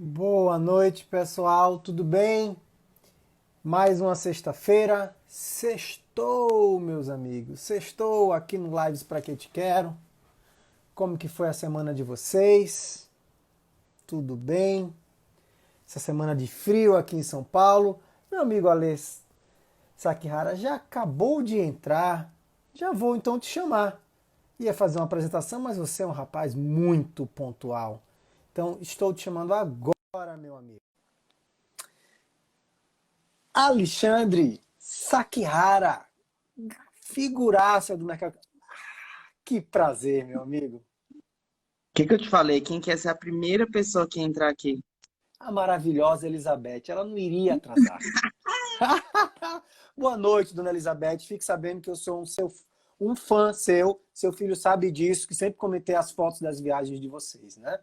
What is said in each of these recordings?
Boa noite, pessoal. Tudo bem? Mais uma sexta-feira. Sextou, meus amigos. Sextou aqui no Lives Pra Que Te Quero. Como que foi a semana de vocês? Tudo bem? Essa semana de frio aqui em São Paulo. Meu amigo Alês Sakihara já acabou de entrar. Já vou então te chamar. Ia fazer uma apresentação, mas você é um rapaz muito pontual. Então estou te chamando agora, meu amigo. Alexandre Sakihara, figuraça do mercado. Que prazer, meu amigo. Que eu te falei? Quem quer ser a primeira pessoa que entrar aqui? A maravilhosa Elizabeth, ela não iria atrasar. Boa noite, dona Elizabeth. Fique sabendo que eu sou um fã seu. Seu filho sabe disso, que sempre comentei as fotos das viagens de vocês, né?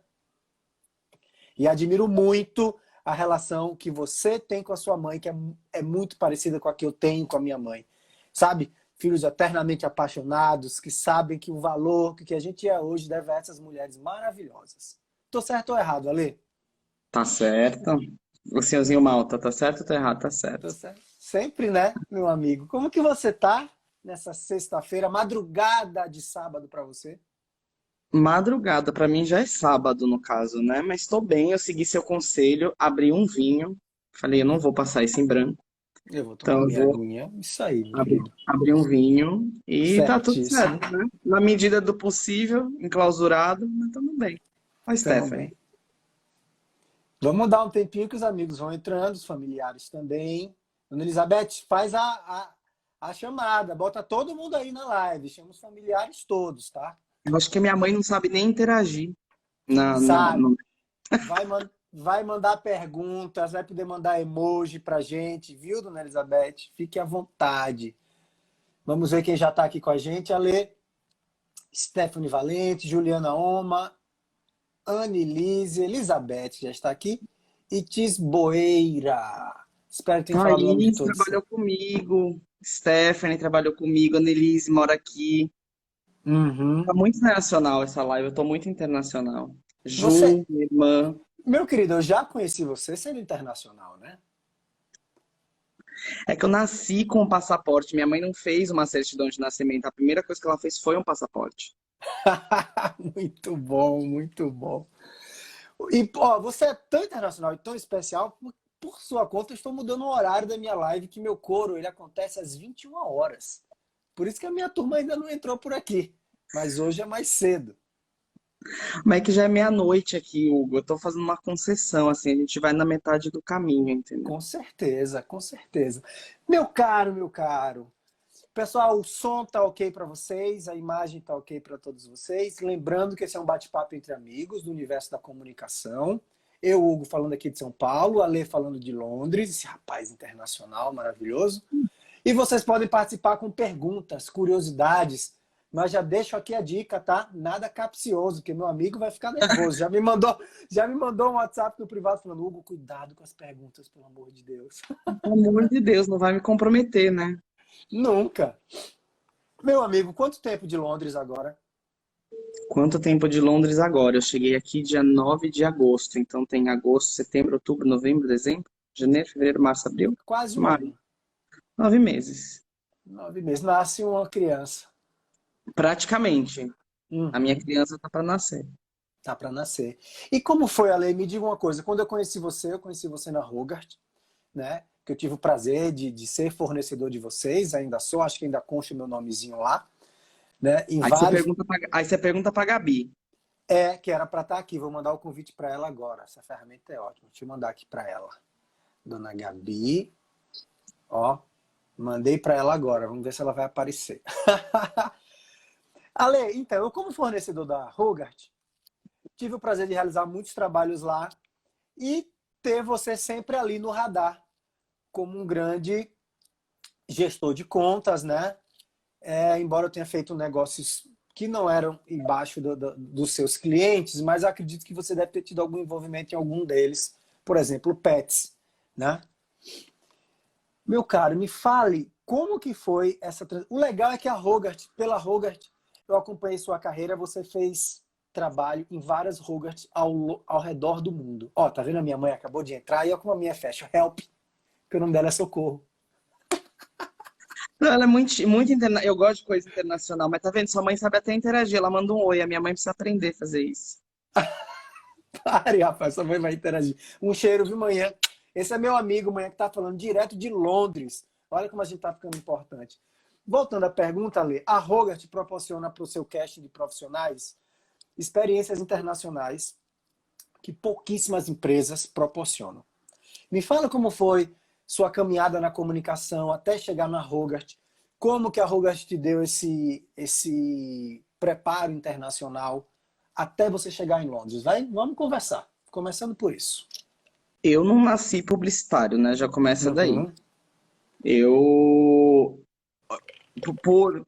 E admiro muito a relação que você tem com a sua mãe, que é muito parecida com a que eu tenho com a minha mãe. Sabe? Filhos eternamente apaixonados, que sabem que o valor que a gente é hoje deve a essas mulheres maravilhosas. Tô certo ou errado, Ale? Tá certo. O senhorzinho Malta, tá certo ou tá errado? Tá Tô certo. certo. Sempre, né, meu amigo? Como que você tá nessa sexta-feira, madrugada de sábado para você? Madrugada, pra mim já é sábado no caso, né? Mas tô bem, eu segui seu conselho, abri um vinho. Falei, eu não vou passar isso em branco. Eu vou tomar Então eu minha vou aguinha. Isso aí, meu abrir, querido. abrir um vinho e tá tudo Certíssimo. certo, né? Na medida do possível, enclausurado, mas tudo bem. Ó, Tamo Stephanie. bem. Vamos dar um tempinho que os amigos vão entrando, os familiares também. Dona Elizabeth, faz a chamada, bota todo mundo aí na live, chama os familiares todos, tá? Eu acho que minha mãe não sabe nem interagir na, na, Sabe, no- vai mandar perguntas, vai poder mandar emoji pra gente, viu, Dona Elizabeth? Fique à vontade. Vamos ver quem já tá aqui com a gente. Ale, Stephanie Valente, Juliana Oma, Annelise, Elizabeth já está aqui. E Tis Boeira. Espero que tenha falado o nome de Thaís todos trabalhou certo. comigo, Stephanie trabalhou comigo, Annelise mora aqui. Uhum. Tá muito internacional essa live, eu tô muito internacional. Você, Ju, minha irmã. meu querido, eu já conheci você sendo internacional, né? É que eu nasci com um passaporte, minha mãe não fez uma certidão de nascimento, a primeira coisa que ela fez foi um passaporte. Muito bom, muito bom. E, ó, você é tão internacional e tão especial, por sua conta, eu estou mudando o horário da minha live, que meu coro ele acontece às 21 horas. Por isso que a minha turma ainda não entrou por aqui. Mas hoje é mais cedo. Mas é que já é meia-noite aqui, Hugo, eu tô fazendo uma concessão, assim, a gente vai na metade do caminho, entendeu? Com certeza, com certeza. Meu caro, meu caro. Pessoal, o som tá ok para vocês, a imagem tá ok para todos vocês. Lembrando que esse é um bate-papo entre amigos do universo da comunicação. Eu, Hugo, falando aqui de São Paulo, a Lê falando de Londres, esse rapaz internacional maravilhoso. E vocês podem participar com perguntas, curiosidades, mas já deixo aqui a dica, tá? Nada capcioso, porque meu amigo vai ficar nervoso. Já me mandou um WhatsApp no privado falando: Hugo, cuidado com as perguntas, pelo amor de Deus. Pelo amor de Deus, não vai me comprometer, né? Nunca. Meu amigo, quanto tempo de Londres agora? Quanto tempo de Londres agora? Eu cheguei aqui dia 9 de agosto, então tem agosto, setembro, outubro, novembro, dezembro, janeiro, fevereiro, março, abril, Quase um maio. ano. 9 meses. 9 meses. Nasce uma criança. Praticamente. A minha Uhum. criança tá para nascer. Tá para nascer. E como foi, Ale? Me diga uma coisa. Quando eu conheci você na Rogart, né? Que eu tive o prazer de ser fornecedor de vocês, ainda sou, acho que ainda consta o meu nomezinho lá, né? Em Aí você vários. pergunta pra Gabi. Que era para estar aqui. Vou mandar o convite para ela agora. Essa ferramenta é ótima. Deixa eu mandar aqui para ela. Dona Gabi. Ó, mandei para ela agora. Vamos ver se ela vai aparecer. Ale, então, eu como fornecedor da Rogart, tive o prazer de realizar muitos trabalhos lá e ter você sempre ali no radar, como um grande gestor de contas, né? Embora eu tenha feito negócios que não eram embaixo dos seus clientes, mas acredito que você deve ter tido algum envolvimento em algum deles. Por exemplo, o Pets, né? Meu caro, me fale como que foi essa. O legal é que pela Rogart, eu acompanhei sua carreira, você fez trabalho em várias Hogarth ao redor do mundo. Ó, tá vendo? A minha mãe acabou de entrar e ó como a minha fecha. Help, que o nome dela é Socorro. Não, ela é muito eu gosto de coisa internacional, mas tá vendo? Sua mãe sabe até interagir. Ela manda um oi. A minha mãe precisa aprender a fazer isso. Pare, rapaz, sua mãe vai interagir. Um cheiro, viu, manhã? Esse é meu amigo, manhã, que tá falando direto de Londres. Olha como a gente tá ficando importante. Voltando à pergunta, Lê, a Hogarth proporciona para o seu cast de profissionais experiências internacionais que pouquíssimas empresas proporcionam. Me fala como foi sua caminhada na comunicação até chegar na Hogarth. Como que a Hogarth te deu esse preparo internacional até você chegar em Londres? Vamos conversar. Começando por isso. Eu não nasci publicitário, né? Já começa daí. Uhum, Eu, por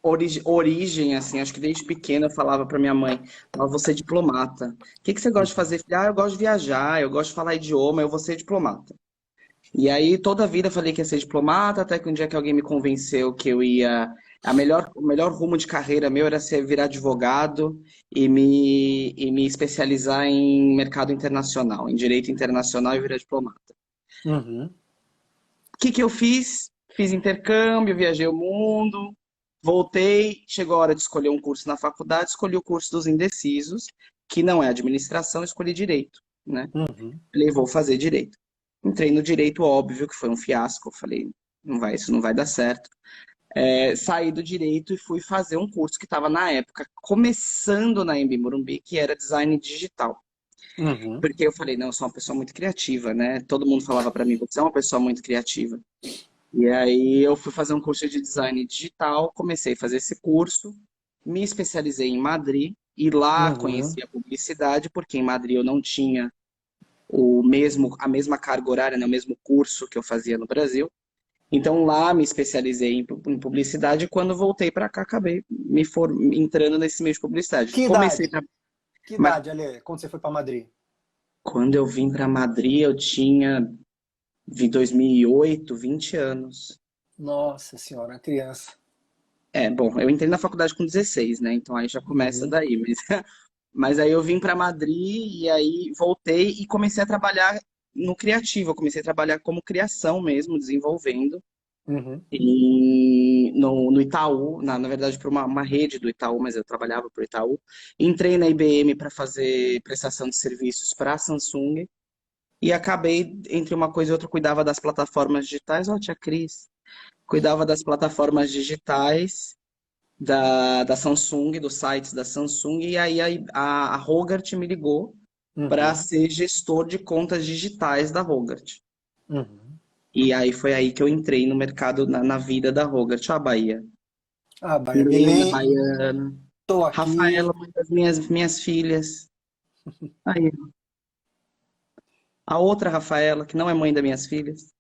origem, assim, acho que desde pequena eu falava pra minha mãe, eu vou ser diplomata. O que que você gosta de fazer? Filha? Ah, eu gosto de viajar, eu gosto de falar idioma, eu vou ser diplomata. E aí toda a vida eu falei que ia ser diplomata, até que um dia que alguém me convenceu que eu ia. O melhor rumo de carreira meu era ser virar advogado e me especializar em mercado internacional, em direito internacional e virar diplomata. uhum, O que que eu fiz? Fiz intercâmbio, viajei o mundo, voltei, chegou a hora de escolher um curso na faculdade, escolhi o curso dos indecisos, que não é administração, escolhi direito, né? uhum, Falei, vou fazer direito. Entrei no direito, óbvio, que foi um fiasco. Falei, não vai, isso não vai dar certo. Saí do direito e fui fazer um curso que estava na época começando na Embi Morumbi, que era design digital. uhum, Porque eu falei, não, eu sou uma pessoa muito criativa, né? Todo mundo falava para mim, você é uma pessoa muito criativa. E aí eu fui fazer um curso de design digital, comecei a fazer esse curso, me especializei em Madrid e lá uhum. conheci a publicidade, porque em Madrid eu não tinha a mesma carga horária, né, o mesmo curso que eu fazia no Brasil. Então lá me especializei em publicidade e quando voltei para cá acabei entrando nesse meio de publicidade. Que Comecei idade? pra... Que Mas idade, Ale, quando você foi para Madrid? quando eu vim para Madrid eu tinha, em 2008, 20 anos. Nossa senhora, uma criança. Bom, eu entrei na faculdade com 16, né? Então aí já começa Uhum, daí, mas aí eu vim para Madrid e aí voltei e comecei a trabalhar no criativo, eu comecei a trabalhar como criação mesmo, desenvolvendo. uhum, No Itaú, na verdade, para uma rede do Itaú, mas eu trabalhava para o Itaú. Entrei na IBM para fazer prestação de serviços para a Samsung e acabei, entre uma coisa e outra, cuidava das plataformas digitais. Ó, tia Cris, cuidava das plataformas digitais da Samsung, dos sites da Samsung, e aí a Hogarth me ligou para uhum, ser gestor de contas digitais da Hogarth. uhum. E aí foi aí que eu entrei no mercado, na vida da Hogarth. Ó, a Bahia. Ah, Bahia, Milena, Belém, Baiana, tô aqui. Rafaela, mãe das minhas filhas. Aí, a outra Rafaela, que não é mãe das minhas filhas.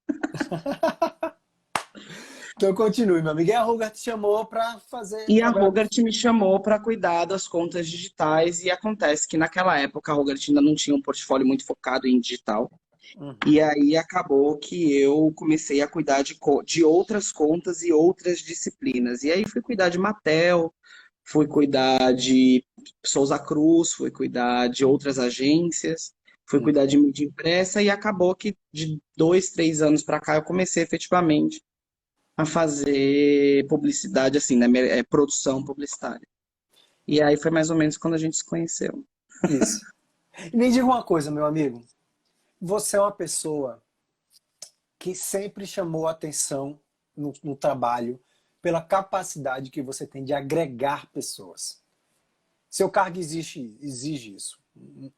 Então continue, meu amigo. E a Ruga te chamou para fazer E a trabalhar com. Hogarth me chamou para cuidar das contas digitais, e acontece que naquela época a Hogarth ainda não tinha um portfólio muito focado em digital. Uhum, E aí acabou que eu comecei a cuidar de outras contas e outras disciplinas. E aí fui cuidar de Mattel, fui cuidar de Souza Cruz, fui cuidar de outras agências, fui cuidar uhum. de mídia impressa e acabou que de 2, 3 anos para cá eu comecei efetivamente a fazer publicidade, assim, né, produção publicitária. E aí foi mais ou menos quando a gente se conheceu. Isso. E me diga uma coisa, meu amigo. Você é uma pessoa que sempre chamou atenção no trabalho pela capacidade que você tem de agregar pessoas. Seu cargo exige isso.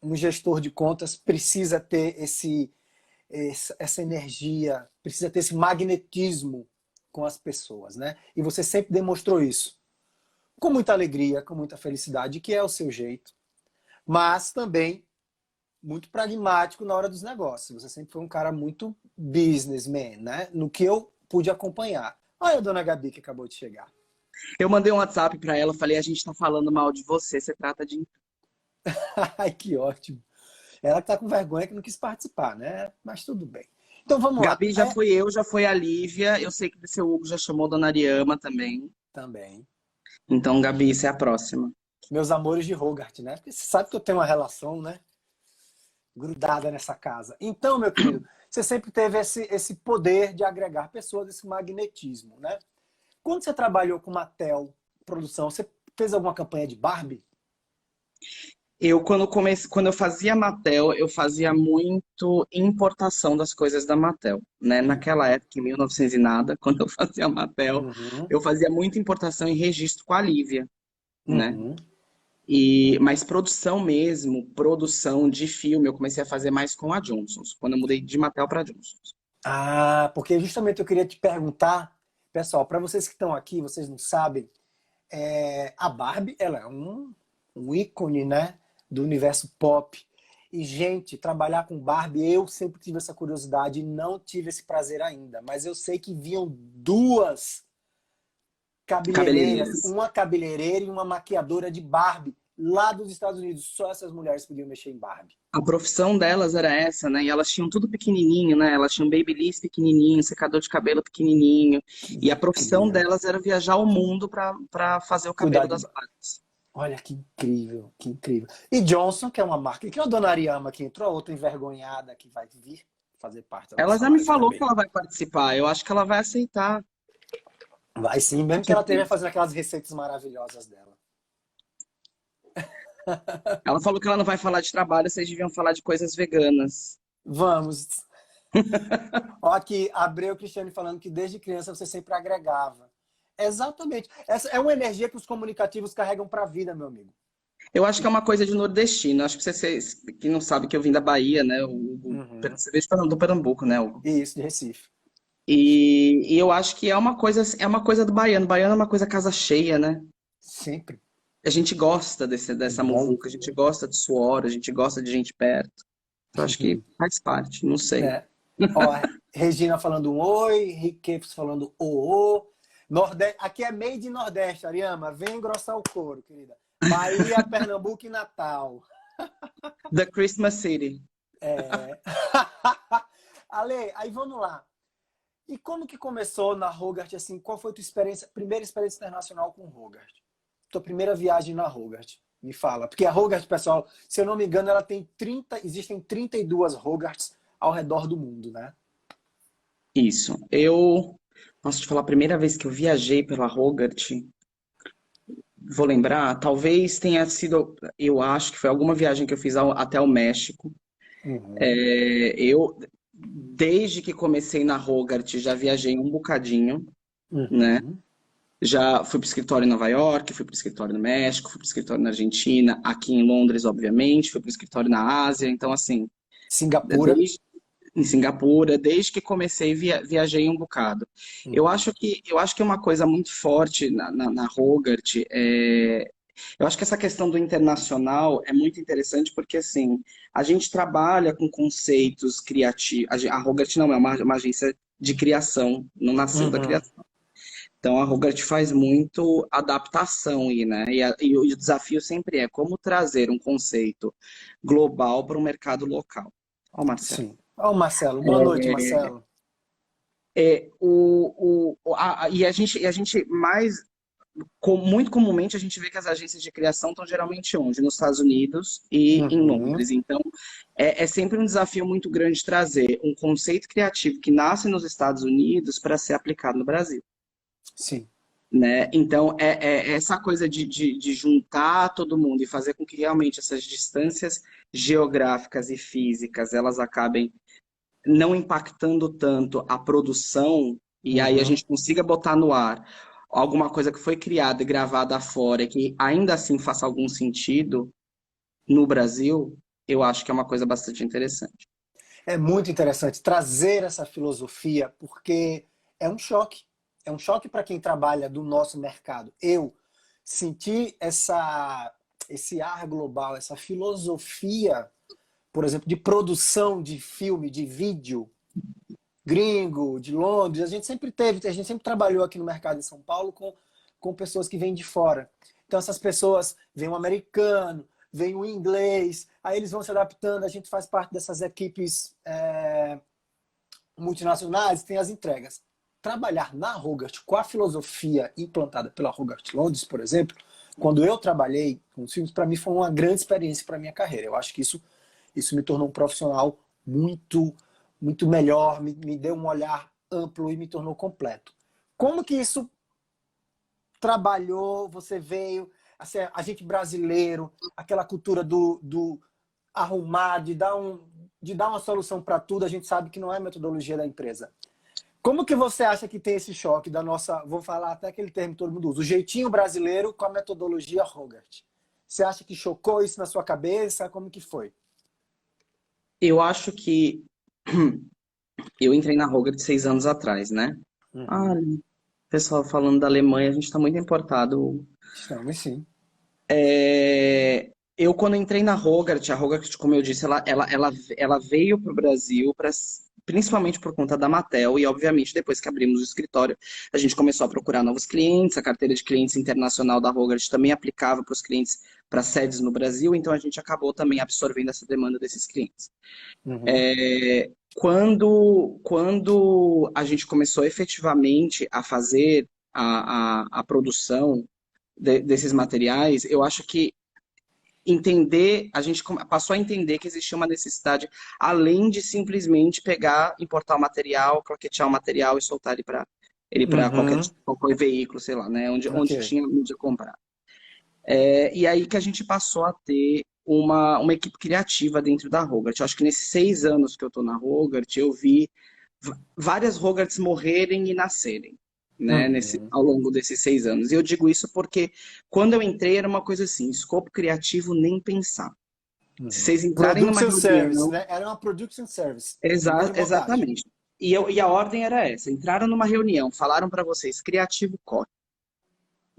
Um gestor de contas precisa ter essa energia, precisa ter esse magnetismo com as pessoas, né? E você sempre demonstrou isso. Com muita alegria, com muita felicidade, que é o seu jeito, mas também muito pragmático na hora dos negócios. Você sempre foi um cara muito businessman, né? No que eu pude acompanhar. Olha a dona Gabi que acabou de chegar. Eu mandei um WhatsApp para ela, falei, a gente tá falando mal de você, você trata de... Ai, que ótimo. Ela que tá com vergonha que não quis participar, né? Mas tudo bem. Então vamos lá. Gabi já foi eu, já foi a Lívia, eu sei que o seu Hugo já chamou a Dona Ariama também. Também. Então, Gabi, você é a próxima. Meus amores de Hogarth, né? Porque você sabe que eu tenho uma relação, né? Grudada nessa casa. Então, meu querido, você sempre teve esse poder de agregar pessoas, esse magnetismo, né? Quando você trabalhou com Mattel Produção, você fez alguma campanha de Barbie? Quando eu fazia Mattel, eu fazia muito importação das coisas da Mattel, né? Naquela Uhum. época, em 1900 e nada, quando eu fazia Mattel, Uhum. eu fazia muita importação e registro com a Lívia, né? Uhum. Mas produção mesmo, produção de filme, eu comecei a fazer mais com a Johnson's, quando eu mudei de Mattel para Johnson's. Ah, porque justamente eu queria te perguntar, pessoal, para vocês que estão aqui, vocês não sabem, a Barbie, ela é um ícone, né, do universo pop. E, gente, trabalhar com Barbie, eu sempre tive essa curiosidade e não tive esse prazer ainda. Mas eu sei que vinham duas cabeleireiras, Cabeleireiras. uma cabeleireira e uma maquiadora de Barbie, lá dos Estados Unidos. Só essas mulheres podiam mexer em Barbie. A profissão delas era essa, né? E elas tinham tudo pequenininho, né? Elas tinham babyliss pequenininho, secador de cabelo pequenininho. Que E a profissão incrível. delas era viajar o mundo para fazer o Cuidar cabelo de das Barbie. Barbies. Olha que incrível, que incrível. E Johnson, que é uma marca, que é a dona Ariama que entrou, outra envergonhada que vai vir fazer parte da Ela nossa já me live falou que também. ela vai participar. Eu acho que ela vai aceitar. Vai sim, Com mesmo que ela esteja certeza. fazendo aquelas receitas maravilhosas dela. Ela falou que ela não vai falar de trabalho, vocês deviam falar de coisas veganas. Vamos. Ó, aqui, Abreu Cristiane falando que desde criança você sempre agregava. Exatamente. Essa é uma energia que os comunicativos carregam para a vida, meu amigo. Eu acho que é uma coisa de nordestino. Acho que vocês que não sabe que eu vim da Bahia, né? Uhum. Você veio do Pernambuco, né, Hugo? Isso, de Recife. E eu acho que é uma coisa do baiano. Baiano é uma coisa casa cheia, né? Sempre. A gente gosta dessa Bom. muvuca, a gente gosta de suor, a gente gosta de gente perto. Então acho que faz parte, não sei. É. Ó, Regina falando um oi, Riquepes falando ô. Nordeste, aqui é meio de Nordeste, Ariama. Vem engrossar o couro, querida. Bahia, Pernambuco e Natal. The Christmas City. É. Ale, aí vamos lá. E como que começou na Hogarth, assim, qual foi a tua experiência, primeira experiência internacional com Hogarth? Tua primeira viagem na Hogarth, me fala. Porque a Hogarth, pessoal, se eu não me engano, ela tem 30, existem 32 Hogarths ao redor do mundo, né? Isso. Posso te falar, a primeira vez que eu viajei pela Hogarth, vou lembrar, talvez tenha sido, eu acho que foi alguma viagem que eu fiz até o México. Uhum, Desde que comecei na Hogarth, já viajei um bocadinho, né? uhum. Já fui para o escritório em Nova York, fui para o escritório no México, fui para o escritório na Argentina, aqui em Londres, obviamente, fui para o escritório na Ásia. Então, assim, Singapura. desde em Singapura, desde que comecei, viajei um bocado. Uhum, Eu acho que é uma coisa muito forte na Hogarth. Eu acho que essa questão do internacional é muito interessante porque, assim, a gente trabalha com conceitos criativos. A Hogarth não é uma agência de criação, não nasceu da uhum. criação. Então, a Hogarth faz muito adaptação aí, né? E o desafio sempre é como trazer um conceito global para o mercado local. Ó, Marcelo. Sim. Ó, Marcelo. Boa noite, Marcelo. E a gente muito comumente a gente vê que as agências de criação estão geralmente onde? Nos Estados Unidos e em Uhum. Londres. Então, é sempre um desafio muito grande trazer um conceito criativo que nasce nos Estados Unidos para ser aplicado no Brasil. Sim. Né? Então, essa coisa de juntar todo mundo e fazer com que realmente essas distâncias geográficas e físicas elas acabem não impactando tanto a produção e aí a Uhum. gente consiga botar no ar alguma coisa que foi criada e gravada fora e que ainda assim faça algum sentido no Brasil, eu acho que é uma coisa bastante interessante. É muito interessante trazer essa filosofia, porque é um choque. É um choque para quem trabalha do nosso mercado. Eu senti esse ar global, essa filosofia, por exemplo, de produção de filme, de vídeo gringo, de Londres. A gente sempre trabalhou aqui no mercado em São Paulo com pessoas que vêm de fora. Então essas pessoas, vem um americano, vem um inglês, aí eles vão se adaptando, a gente faz parte dessas equipes multinacionais, tem as entregas. Trabalhar na Hogarth com a filosofia implantada pela Hogarth Londres, por exemplo, Quando eu trabalhei com os filmes, para mim foi uma grande experiência para minha carreira. Eu acho que isso me tornou um profissional muito melhor, me deu um olhar amplo e me tornou completo. Como que isso trabalhou, você veio, assim, a gente brasileiro, aquela cultura do arrumar, de dar uma solução para tudo, a gente sabe que não é a metodologia da empresa. Como que você acha que tem esse choque da nossa, vou falar até aquele termo que todo mundo usa, o jeitinho brasileiro com a metodologia Hogarth? Você acha que chocou isso na sua cabeça? Como que foi? Eu acho que eu entrei na Hogarth 6 anos atrás, né? Ah, Uhum. pessoal falando da Alemanha, a gente está muito importado. Estamos sim. Eu, quando entrei na Hogarth, a Hogarth, como eu disse, ela veio para o Brasil principalmente por conta da Mattel e, obviamente, depois que abrimos o escritório, a gente começou a procurar novos clientes, a carteira de clientes internacional da Hogarth também aplicava para os clientes, para sedes no Brasil, então a gente acabou também absorvendo essa demanda desses clientes. Uhum. Quando a gente começou efetivamente a fazer a produção desses materiais, eu acho que a gente passou a entender que existia uma necessidade, além de simplesmente pegar, importar o material, croquetear o material e soltar ele para Uhum. qualquer veículo, sei lá, né? Onde Ok. tinha mídia comprar. E aí que a gente passou a ter uma equipe criativa dentro da Hogarth. Eu acho que nesses 6 anos que eu estou na Hogarth, eu vi várias Hogarths morrerem e nascerem, né, Uhum. ao longo desses 6 anos. E eu digo isso porque quando eu entrei era uma coisa assim, escopo criativo nem pensar. Se Uhum. vocês entrarem numa Production Service, reunião, né? Era uma Production Service, primeira abordagem. exatamente. E a ordem era essa: entraram numa reunião, falaram para vocês, criativo corre,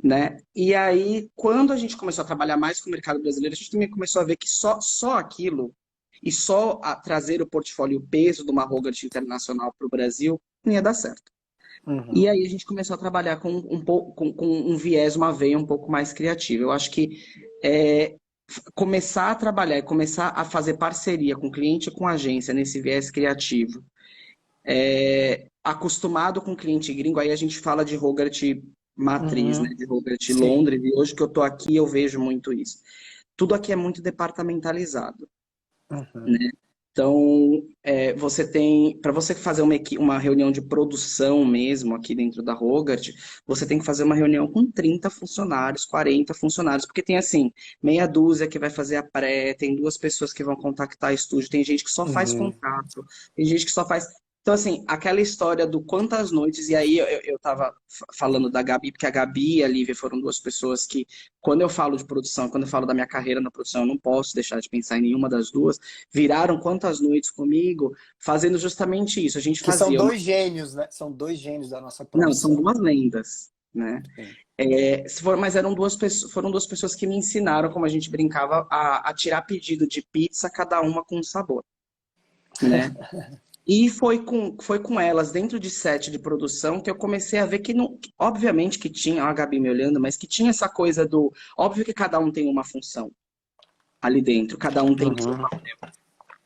né? E aí, quando a gente começou a trabalhar mais com o mercado brasileiro, a gente também começou a ver que só aquilo e só a trazer o portfólio, o peso de uma Hogarth internacional para o Brasil não ia dar certo. E Uhum. aí a gente começou a trabalhar com um pouco, com um viés, uma veia um pouco mais criativa. Eu acho que é, começar a trabalhar e começar a fazer parceria com cliente e com agência nesse viés criativo, acostumado com cliente gringo, aí a gente fala de Hogarth matriz, né? Uhum. De Hogarth Sim. Londres, e hoje que eu tô aqui eu vejo muito isso. Tudo aqui é muito departamentalizado, Uhum. né? Então, você tem, para você fazer uma reunião de produção mesmo aqui dentro da Hogarth, você tem que fazer uma reunião com 30 funcionários, 40 funcionários, porque tem assim, meia dúzia que vai fazer a pré, tem 2 pessoas que vão contactar estúdio, tem gente que só faz Uhum. contato, tem gente que só faz. Então, assim, aquela história do quantas noites, e aí eu tava falando da Gabi, porque a Gabi e a Lívia foram 2 pessoas que, quando eu falo de produção, quando eu falo da minha carreira na produção, eu não posso deixar de pensar em nenhuma das duas, viraram quantas noites comigo, fazendo justamente isso. A gente Que são fazia uma. dois gênios, né? São dois gênios da nossa Não, são profissão. 2 lendas, né? Sim. Mas eram 2 pessoas, foram 2 pessoas que me ensinaram, como a gente brincava, a tirar pedido de pizza, cada uma com um sabor, né? E foi com elas, dentro de set de produção, que eu comecei a ver que, não, obviamente que tinha, ó, a Gabi me olhando, mas que tinha essa coisa do. Óbvio que cada um tem uma função ali dentro, cada um tem. Uhum.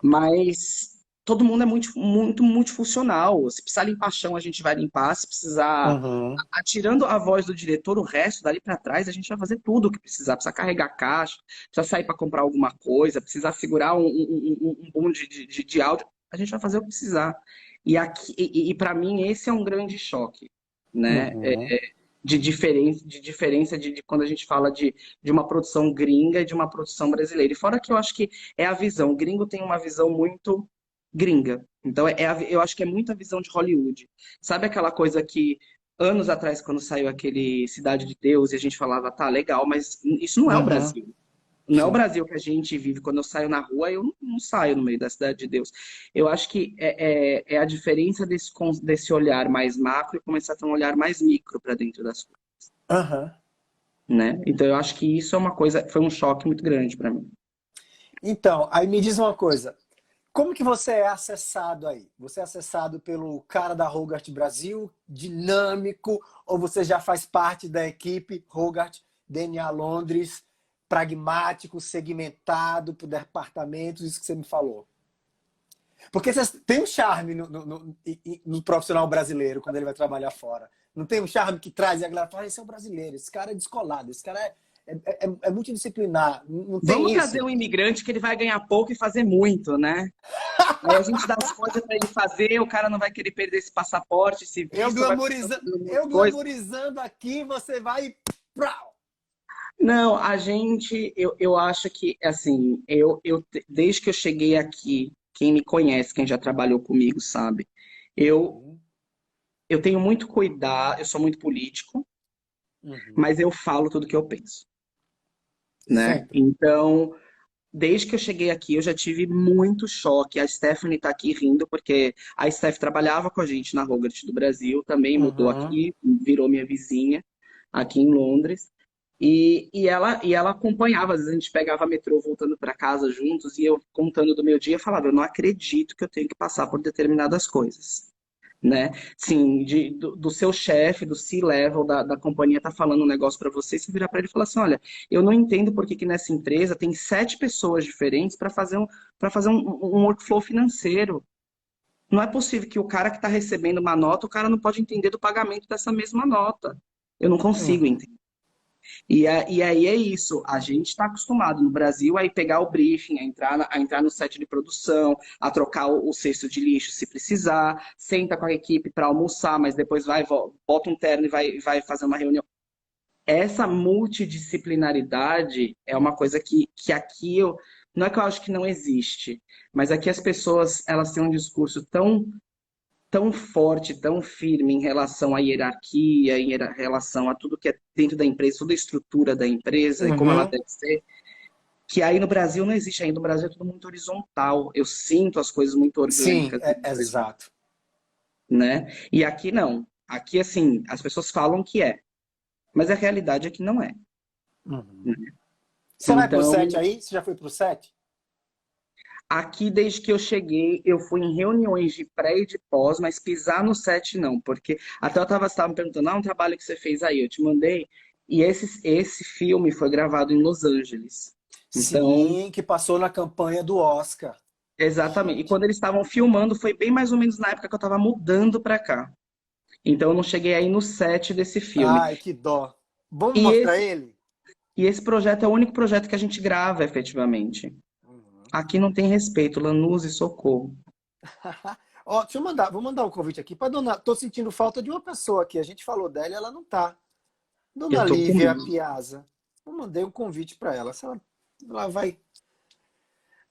Mas todo mundo é muito multifuncional. Se precisar limpar chão, a gente vai limpar. Se precisar, Uhum. tirando a voz do diretor, o resto dali para trás, a gente vai fazer tudo o que precisar. Precisa carregar caixa, precisa sair para comprar alguma coisa, precisa segurar um bonde de áudio, a gente vai fazer o que precisar. E para mim esse é um grande choque, né? Uhum. De diferença de quando a gente fala de uma produção gringa e de uma produção brasileira. E fora que eu acho que é a visão. O gringo tem uma visão muito gringa. Então, eu acho que é muito a visão de Hollywood. Sabe aquela coisa que anos atrás, quando saiu aquele Cidade de Deus, e a gente falava, tá, legal, mas isso não é o Uhum. Brasil. Não é o Sim. Brasil que a gente vive. Quando eu saio na rua, eu não saio no meio da Cidade de Deus. Eu acho que é a diferença desse olhar mais macro e começar a ter um olhar mais micro para dentro das coisas, Aham. né? Então, eu acho que isso é uma coisa, foi um choque muito grande para mim. Então, aí me diz uma coisa. Como que você é acessado aí? Você é acessado pelo cara da Hogarth Brasil, dinâmico, ou você já faz parte da equipe Hogarth DNA Londres, pragmático, segmentado por departamentos, isso que você me falou? Porque você tem um charme no profissional brasileiro quando ele vai trabalhar fora. Não tem um charme que traz e a galera fala, esse é o brasileiro, esse cara é descolado, esse cara É multidisciplinar, não Vamos tem isso. trazer um imigrante que ele vai ganhar pouco e fazer muito, né? Aí a gente dá as coisas para ele fazer, o cara não vai querer perder esse passaporte, esse visto, vai continuar fazendo um monte de Eu coisa. glamorizando aqui, você vai e... Prau! Não, a gente, eu acho que, assim, desde que eu cheguei aqui, quem me conhece, quem já trabalhou comigo, sabe? Eu, Uhum, eu tenho muito cuidado, eu sou muito político, uhum. mas eu falo tudo que eu penso, né? Sempre. Então, desde que eu cheguei aqui, eu já tive muito choque. A Stephanie tá aqui rindo, porque a Steph trabalhava com a gente na Hogarth do Brasil, também mudou Uhum. aqui, virou minha vizinha aqui em Londres. E ela acompanhava, às vezes a gente pegava metrô voltando para casa juntos, e eu contando do meu dia, eu falava, eu não acredito que eu tenho que passar por determinadas coisas, né? Sim, do seu chefe, do C-level da companhia tá falando um negócio para você, você virar para ele e falar assim, olha, eu não entendo por que que nessa empresa tem 7 pessoas diferentes para fazer um workflow financeiro. Não é possível que o cara que está recebendo uma nota, o cara não pode entender do pagamento dessa mesma nota. Eu não consigo Uhum. entender. E aí é isso, a gente está acostumado no Brasil a ir pegar o briefing, a entrar no set de produção, a trocar o cesto de lixo se precisar, senta com a equipe para almoçar, mas depois bota um terno e vai fazer uma reunião. Essa multidisciplinaridade é uma coisa que aqui não é que eu acho que não existe, mas aqui as pessoas elas têm um discurso tão forte, tão firme em relação à hierarquia, relação a tudo que é dentro da empresa, toda a estrutura da empresa e como ela Uhum. deve ser, que aí no Brasil não existe ainda. No Brasil é tudo muito horizontal. Eu sinto as coisas muito Sim, orgânicas, é exato. né? E aqui não. Aqui, assim, as pessoas falam que é, mas a realidade é que não é. Uhum. Né? Você vai pro set Então, aí? Você já foi pro set? aqui, desde que eu cheguei, eu fui em reuniões de pré e de pós, mas pisar no set não, porque até estava me perguntando, um trabalho que você fez aí, eu te mandei, e esse filme foi gravado em Los Angeles. Então, Sim, que passou na campanha do Oscar. exatamente. E Gente. quando eles estavam filmando, foi bem mais ou menos na época que eu estava mudando para cá. Então, eu não cheguei aí no set desse filme. Ai, que dó. Vamos E mostrar esse, ele? e esse projeto é o único projeto que a gente grava, efetivamente. Uhum. Aqui não tem respeito, Lanús e socorro. Ó, deixa eu mandar, vou mandar um convite aqui para dona. Tô sentindo falta de uma pessoa aqui. A gente falou dela e ela não tá. Dona Eu tô com Lívia medo. Piazza. Eu mandei um convite para ela. Se ela vai.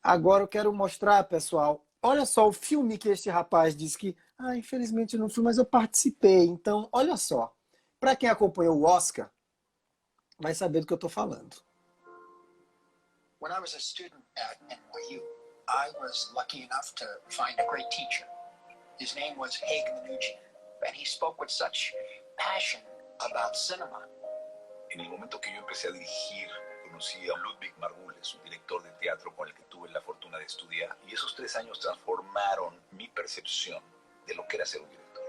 Agora eu quero mostrar, pessoal. Olha só o filme que este rapaz disse que, infelizmente eu não fui, mas eu participei. Então, olha só. Para quem acompanhou o Oscar, vai saber do que eu tô falando. When I was a student at NYU, I was lucky enough to find a great teacher. His name was Haig Manoogian, and he spoke with such passion about cinema. En el momento que yo empecé a dirigir, conocí a Ludwig Margules, un director de teatro con el que tuve la fortuna de estudiar, y esos 3 años transformaron mi percepción de lo que era ser un director.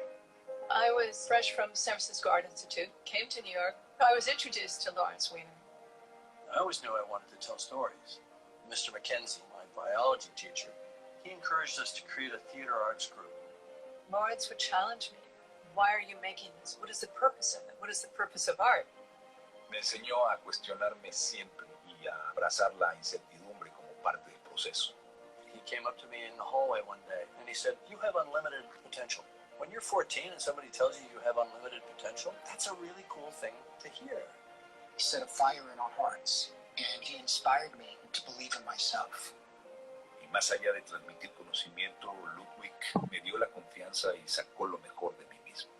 I was fresh from San Francisco Art Institute, came to New York. I was introduced to Lawrence Weiner. I always knew I wanted to tell stories. Mr. McKenzie, my biology teacher, he encouraged us to create a theater arts group. Lawrence would challenge me. Why are you making this? What is the purpose of it? What is the purpose of art? Me enseñó a cuestionarme siempre y a abrazar la incertidumbre como parte del proceso. He came up to me in the hallway one day and he said, "You have unlimited potential." When you're 14 and somebody tells you you have unlimited potential, that's a really cool thing to hear. He set a fire in our hearts and he inspired me to believe in myself. Y más allá de transmitir conocimiento, Ludwig me dio la confianza y sacó lo mejor de mí mismo.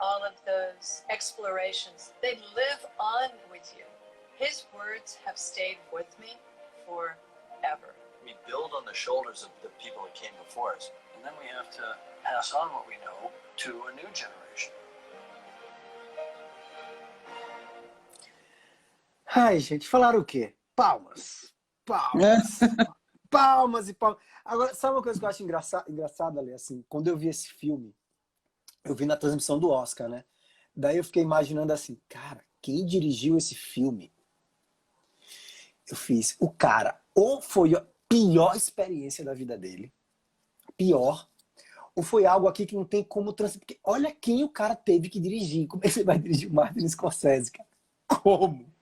All of those explorations, they live on with you. His words have stayed with me forever. We build on the shoulders of the people that came before us, and then we have to pass on what we know to a new generation. Ai, gente, falaram o quê? Palmas. Palmas. Palmas e palmas. Agora, sabe uma coisa que eu acho engraçada, Ale? Assim, quando eu vi esse filme, eu vi na transmissão do Oscar, né? Daí eu fiquei imaginando assim, cara, quem dirigiu esse filme? Eu fiz, o cara, ou foi a pior experiência da vida dele, pior, ou foi algo aqui que não tem como transmitir. Porque olha quem o cara teve que dirigir. Como é que você vai dirigir o Martin Scorsese, cara? Como?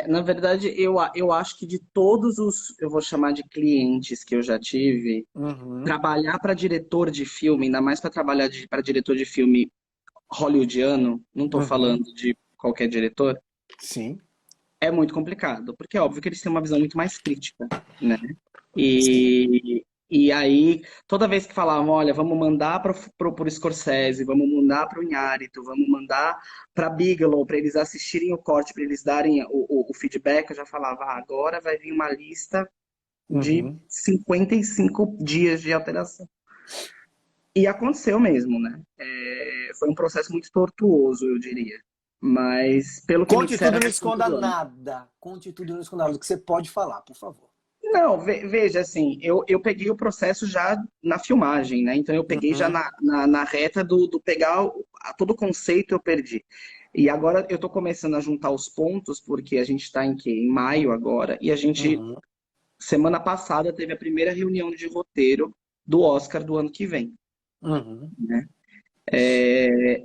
Na verdade, eu acho que de todos os, eu vou chamar de clientes que eu já tive, Uhum, trabalhar para diretor de filme, ainda mais para trabalhar para diretor de filme hollywoodiano, não estou uhum, falando de qualquer diretor, sim, é muito complicado, porque é óbvio que eles têm uma visão muito mais crítica, né? sim. E aí, toda vez que falavam, olha, vamos mandar para o Scorsese, vamos mandar para o Inharito, vamos mandar para Bigelow, para eles assistirem o corte, para eles darem o feedback, eu já falava, agora vai vir uma lista de Uhum. 55 dias de alteração. E aconteceu mesmo, né? Foi um processo muito tortuoso, eu diria. Mas, pelo que me Conte disseram, tudo, é não bastante esconda bom. nada. Conte tudo, não esconda nada do que você pode falar, por favor. Não, veja, assim, eu peguei o processo já na filmagem, né? Então eu peguei já Uhum, na reta do pegar todo o conceito eu perdi. E agora eu tô começando a juntar os pontos, porque a gente está em quê? Em maio agora, e a gente, uhum, semana passada, teve a primeira reunião de roteiro do Oscar do ano que vem, uhum, né?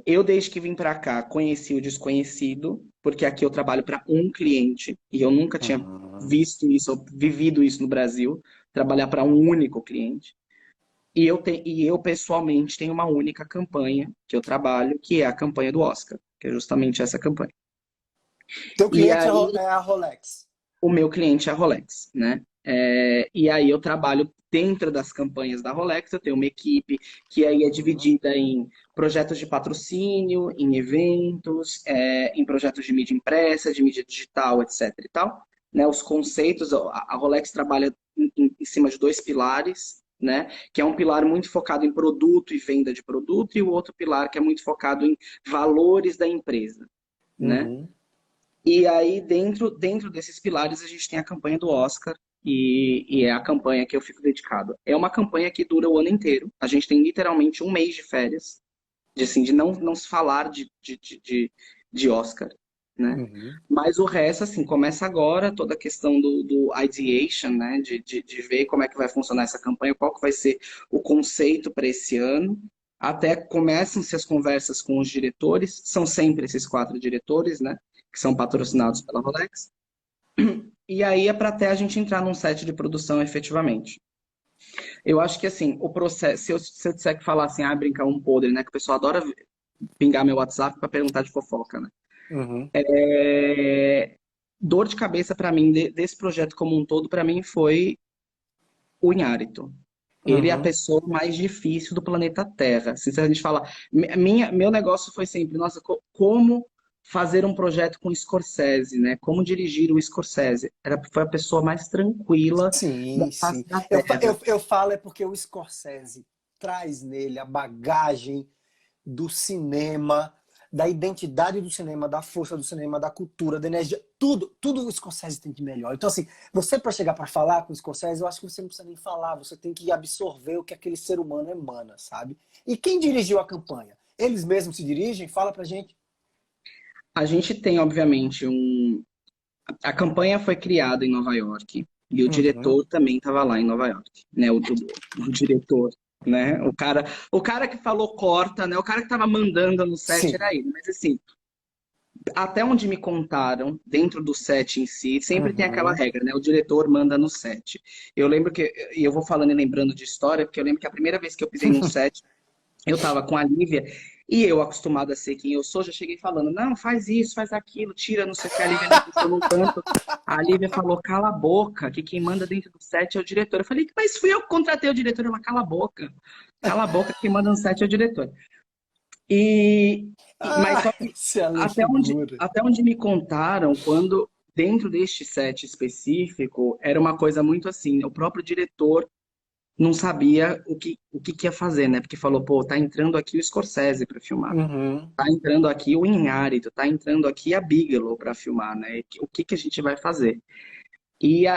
Eu, desde que vim para cá, conheci o desconhecido, porque aqui eu trabalho para um cliente e eu nunca tinha uhum, visto isso, ou vivido isso no Brasil, trabalhar para um único cliente. E eu, pessoalmente, tenho uma única campanha que eu trabalho, que é a campanha do Oscar, que é justamente essa campanha. Teu E cliente aí, é a Rolex. o meu cliente é a Rolex, né? E aí eu trabalho dentro das campanhas da Rolex, eu tenho uma equipe que aí é Uhum, dividida em projetos de patrocínio, em eventos, em projetos de mídia impressa, de mídia digital, etc e tal. Né, os conceitos, a Rolex trabalha em cima de dois pilares, né? Que é um pilar muito focado em produto e venda de produto, e o outro pilar que é muito focado em valores da empresa, né? uhum, E aí, dentro desses pilares, a gente tem a campanha do Oscar, e é a campanha que eu fico dedicado. É uma campanha que dura o ano inteiro. A gente tem literalmente um mês de férias, de não se falar de Oscar, né? uhum. Mas o resto, assim, começa agora toda a questão do ideation, né? De ver como é que vai funcionar essa campanha, qual que vai ser o conceito para esse ano. Até começam-se as conversas com os diretores, são sempre esses quatro diretores, né? Que são patrocinados Uhum. pela Rolex. E aí é para até a gente entrar num set de produção efetivamente. Eu acho que assim, o processo, se eu disser que falar assim, brincar um podre, né? Que o pessoal adora pingar meu WhatsApp para perguntar de fofoca, né? Uhum. É, Dor de cabeça para mim desse projeto como um todo, para mim foi o Inhárito. Ele é a Uhum. pessoa mais difícil do planeta Terra. Se a gente falar, meu negócio foi sempre, nossa, como fazer um projeto com Scorsese, né? Como dirigir o Scorsese? Foi a pessoa mais tranquila da Sim, face sim. da Terra. Eu falo é porque o Scorsese traz nele a bagagem do cinema, da identidade do cinema, da força do cinema, da cultura, da energia, tudo o Scorsese tem de melhor. Então, assim, você para chegar para falar com o Scorsese, eu acho que você não precisa nem falar, você tem que absorver o que aquele ser humano emana, sabe? E quem dirigiu a campanha? Eles mesmos se dirigem? Fala pra gente. A gente tem, obviamente, a campanha foi criada em Nova York e o Uhum. diretor também estava lá em Nova York, né? O diretor, né? O cara que falou corta, né? O cara que estava mandando no set era Sim. ele. Mas assim, até onde me contaram, dentro do set em si, sempre tem aquela Uhum. regra, né? O diretor manda no set. Eu lembro que, e eu vou falando e lembrando de história, porque eu lembro que a primeira vez que eu pisei num set, eu tava com a Lívia, e eu, acostumado a ser quem eu sou, já cheguei falando, não, faz isso, faz aquilo, tira, não sei o que, a Lívia me puxou num canto. A Lívia falou, cala a boca, que quem manda dentro do set é o diretor. Eu falei, mas fui eu que contratei o diretor. Ela, cala a boca, quem manda no set é o diretor. E, mas Ah, só que excelente até onde, figura. até onde me contaram, quando dentro deste set específico, era uma coisa muito assim, o próprio diretor não sabia o que ia fazer, né? Porque falou, pô, tá entrando aqui o Scorsese para filmar. Uhum. Tá entrando aqui o Inharito, tá entrando aqui a Bigelow para filmar, né? O que que a gente vai fazer?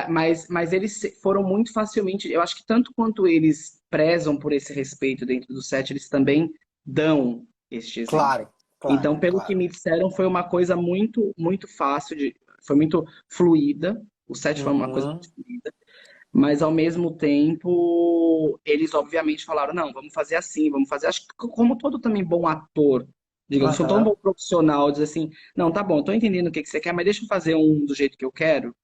Mas eles foram muito facilmente, eu acho que tanto quanto eles prezam por esse respeito dentro do set, eles também dão este exemplo. Claro, claro, Então, pelo que claro. me disseram, foi uma coisa muito, muito fácil foi muito fluida. O set foi uma coisa Uhum. muito fluida, mas ao mesmo tempo, eles obviamente falaram, não, vamos fazer assim, vamos fazer. Acho que como todo também bom ator Digamos, sou tão Aham. bom profissional, dizer assim, não, tá bom, tô entendendo o que que você quer, mas deixa eu fazer um do jeito que eu quero.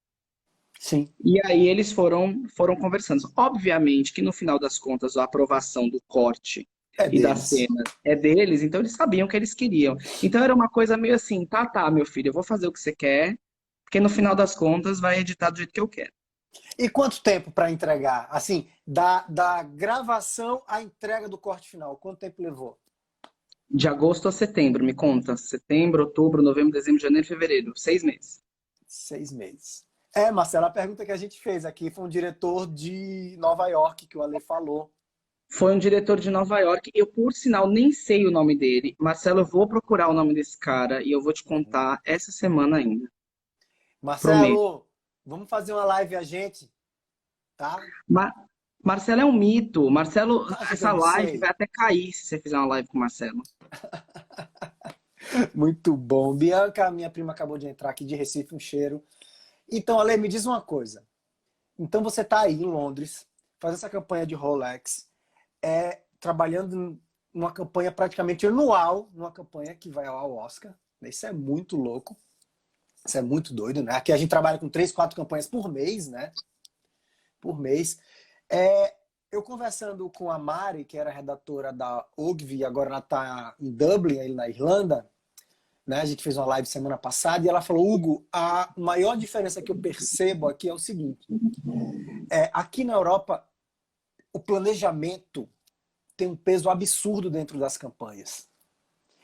Sim. E aí eles foram conversando. Obviamente que no final das contas a aprovação do corte É e das deles. cenas é deles, então eles sabiam o que eles queriam. Então era uma coisa meio assim, tá, tá, meu filho, eu vou fazer o que você quer, porque no final das contas vai editar do jeito que eu quero. E quanto tempo para entregar? Assim, da gravação à entrega do corte final, quanto tempo levou? De agosto a setembro, me conta. Setembro, outubro, novembro, dezembro, janeiro, fevereiro. 6 meses. 6 meses. É, Marcelo, a pergunta que a gente fez aqui foi um diretor de Nova York que o Ale falou. Foi um diretor de Nova York. Eu, por sinal, nem sei o nome dele. Marcelo, eu vou procurar o nome desse cara e eu vou te contar essa semana ainda. Prometo. Marcelo, vamos fazer uma live a gente, tá? Ma- Marcelo é um mito. Marcelo, Acho que eu essa não live vai sei. até cair se você fizer uma live com o Marcelo. Muito bom. Bianca, minha prima, acabou de entrar aqui de Recife, um cheiro. Então, Ale, me diz uma coisa. Então você está aí em Londres, fazendo essa campanha de Rolex, trabalhando numa campanha praticamente anual, numa campanha que vai ao Oscar. Isso é muito louco, isso é muito doido, né? Aqui a gente trabalha com 3, 4 campanhas por mês, né? Por mês. É, eu conversando com a Mari, que era redatora da Ogilvy, agora ela está em Dublin, aí na Irlanda, né? A gente fez uma live semana passada e ela falou: Hugo, a maior diferença que eu percebo aqui é o seguinte: aqui na Europa o planejamento tem um peso absurdo dentro das campanhas,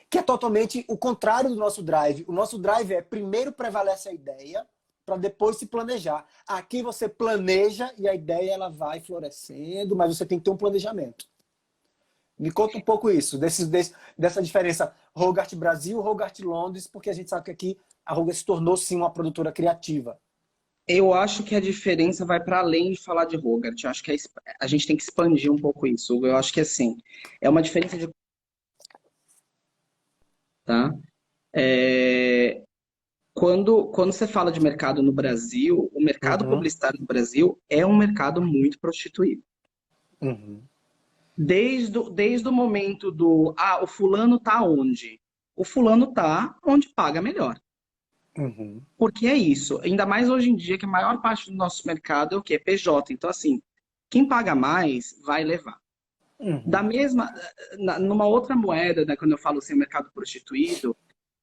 que é totalmente o contrário do nosso drive. O nosso drive é primeiro prevalece a ideia para depois se planejar. Aqui você planeja e a ideia ela vai florescendo, mas você tem que ter um planejamento. Me conta um pouco isso, dessa diferença Hogarth Brasil, Hogarth Londres, porque a gente sabe que aqui a Hogarth se tornou sim uma produtora criativa. Eu acho que a diferença vai para além de falar de Hogarth. Eu acho que a gente tem que expandir um pouco isso. Eu acho que assim, é uma diferença de, tá? É, quando você fala de mercado no Brasil, o mercado Uhum, publicitário no Brasil é um mercado muito prostituído. uhum, Desde o momento o fulano tá onde? O fulano tá onde paga melhor. uhum, Porque é isso. Ainda mais hoje em dia, que a maior parte do nosso mercado é o quê? PJ. Então, assim, quem paga mais vai levar. Da uhum, mesma, numa outra moeda, né, quando eu falo assim, mercado prostituído,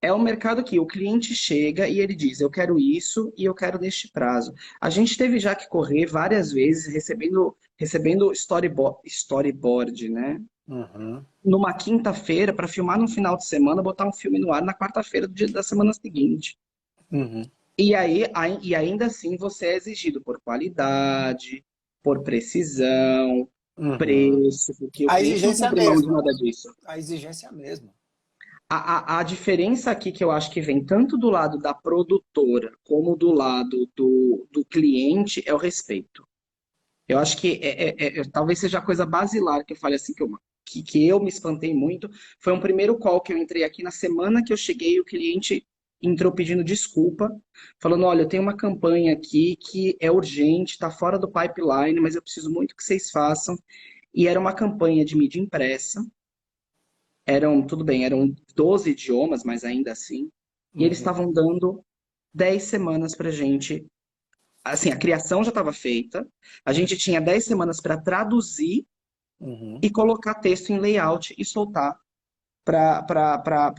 é um mercado que o cliente chega e ele diz, eu quero isso e eu quero neste prazo. A gente teve já que correr várias vezes recebendo storyboard, né? uhum, Numa quinta-feira para filmar no final de semana, botar um filme no ar na quarta-feira da semana seguinte. uhum, E ainda assim você é exigido por qualidade, por precisão, uhum. preço, porque o A cliente não exigência é a abre mão de mesma. nada disso. A exigência é a mesma. A diferença aqui que eu acho que vem tanto do lado da produtora como do lado do cliente é o respeito. Eu acho que talvez seja a coisa basilar que eu falei assim que eu me espantei muito. Foi um primeiro call que eu entrei aqui na semana que eu cheguei, o cliente entrou pedindo desculpa, falando: olha, eu tenho uma campanha aqui que é urgente, está fora do pipeline, mas eu preciso muito que vocês façam. E era uma campanha de mídia impressa. Tudo bem, eram 12 idiomas, mas ainda assim. E eles Uhum, estavam dando 10 semanas para gente. Assim, a criação já estava feita, a gente tinha 10 semanas para traduzir uhum. e colocar texto em layout e soltar para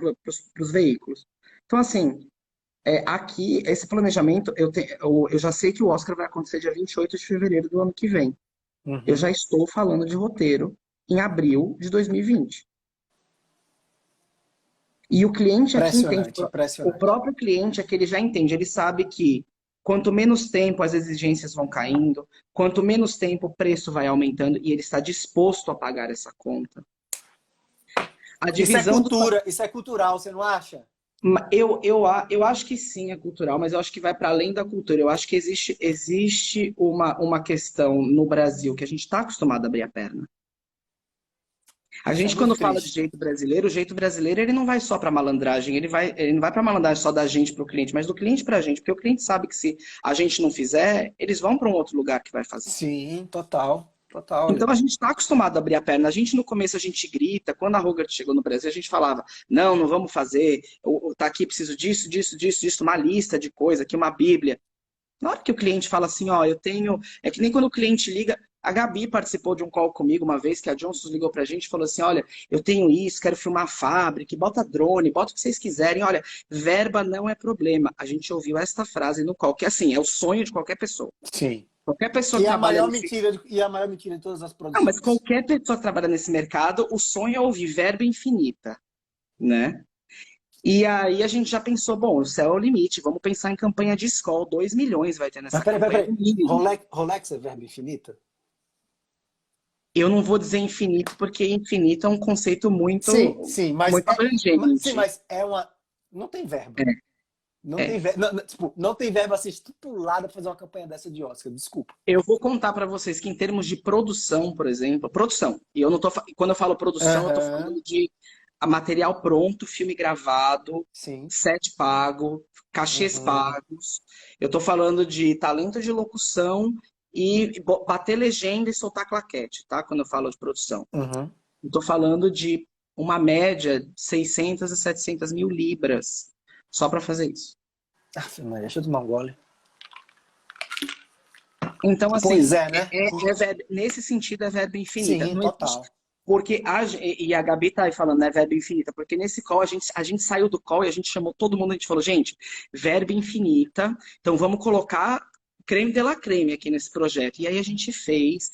os veículos. Então, assim, aqui, esse planejamento, eu já sei que o Oscar vai acontecer dia 28 de fevereiro do ano que vem. Eu Uhum. já estou falando de roteiro em abril de 2020. E o cliente aqui entende, Impressionante, o impressionante. próprio cliente é que ele já entende, ele sabe que quanto menos tempo as exigências vão caindo, quanto menos tempo o preço vai aumentando e ele está disposto a pagar essa conta. A Isso é divisão do. cultura, isso é cultural, você não acha? Eu acho que sim, é cultural, mas eu acho que vai para além da cultura. Eu acho que existe uma questão no Brasil que a gente está acostumado a abrir a perna. A Isso é gente, muito quando fala de triste. jeito brasileiro, o jeito brasileiro ele não vai só para malandragem, ele não vai para malandragem só da gente para o cliente, mas do cliente para a gente, porque o cliente sabe que se a gente não fizer, eles vão para um outro lugar que vai fazer. Sim, total. Total, Então Ale. a gente está acostumado a abrir a perna. A gente no começo a gente grita. Quando a Rogart chegou no Brasil, a gente falava: não, não vamos fazer. Tá aqui, preciso disso, disso, disso, disso, uma lista de coisa, aqui uma Bíblia. Na hora que o cliente fala assim, ó, eu tenho. É que nem quando o cliente liga. A Gabi participou de um call comigo uma vez que a Johnson ligou pra gente e falou assim: olha, eu tenho isso, quero filmar a fábrica, bota drone, bota o que vocês quiserem. Olha, verba não é problema. A gente ouviu esta frase no call, que assim, é o sonho de qualquer pessoa. Sim. Qualquer pessoa E que a trabalha maior nesse. mentira, e a maior mentira de todas as Não, mas produções. qualquer pessoa que trabalha nesse mercado, o sonho é ouvir verba infinita, né? E aí a gente já pensou, bom, o céu é o limite, vamos pensar em campanha de escola, 2 milhões vai ter Mas nessa peraí, campanha peraí. no mínimo. Rolex é verbo infinita? Eu não vou dizer infinito, porque infinito é um conceito Sim, muito, sim, mas muito sim, abrangente. mas é uma. Não tem verba. É, Não tem é. verba. Não, tipo, não tem verba assim estipulada pra fazer uma campanha dessa de Oscar. Desculpa. Eu vou contar para vocês que em termos de produção, por exemplo, produção, e eu não tô, quando eu falo produção, eu tô Aham. falando de material pronto, filme gravado, Sim. set pago, cachês Uhum. pagos. Eu tô falando de talento de locução e bater legenda e soltar claquete, tá? Quando eu falo de produção. Uhum. Eu tô falando de uma média de 600 a 700 mil libras só para fazer isso. Mas deixa eu tomar um gole. Então, Pois assim, é, né? nesse sentido é verba infinita. Sim, Não existe, total. porque e a Gabi tá aí falando, né, verba infinita, porque nesse call a gente saiu do call e a gente chamou todo mundo, a gente falou, gente, verba infinita, então vamos colocar creme de la creme aqui nesse projeto. E aí a gente fez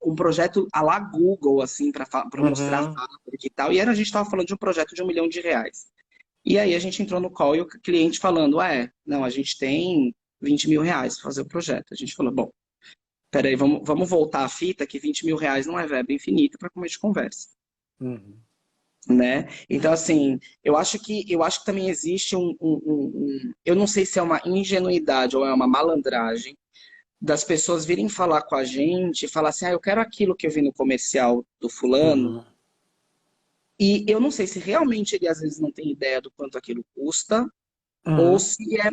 um projeto à la Google, assim, para mostrar a Uhum. fábrica e tal. E aí a gente estava falando de um projeto de R$ 1 milhão. E aí a gente entrou no call e o cliente falando, não, a gente tem R$ 20 mil para fazer o projeto. A gente falou, bom, peraí, vamos voltar à fita que R$ 20 mil não é verba infinita para comer de conversa, Uhum. né? Então, assim, eu acho que também existe eu não sei se é uma ingenuidade ou é uma malandragem das pessoas virem falar com a gente e falar assim, eu quero aquilo que eu vi no comercial do fulano, Uhum. e eu não sei se realmente ele às vezes não tem ideia do quanto aquilo custa, ou Uhum. se é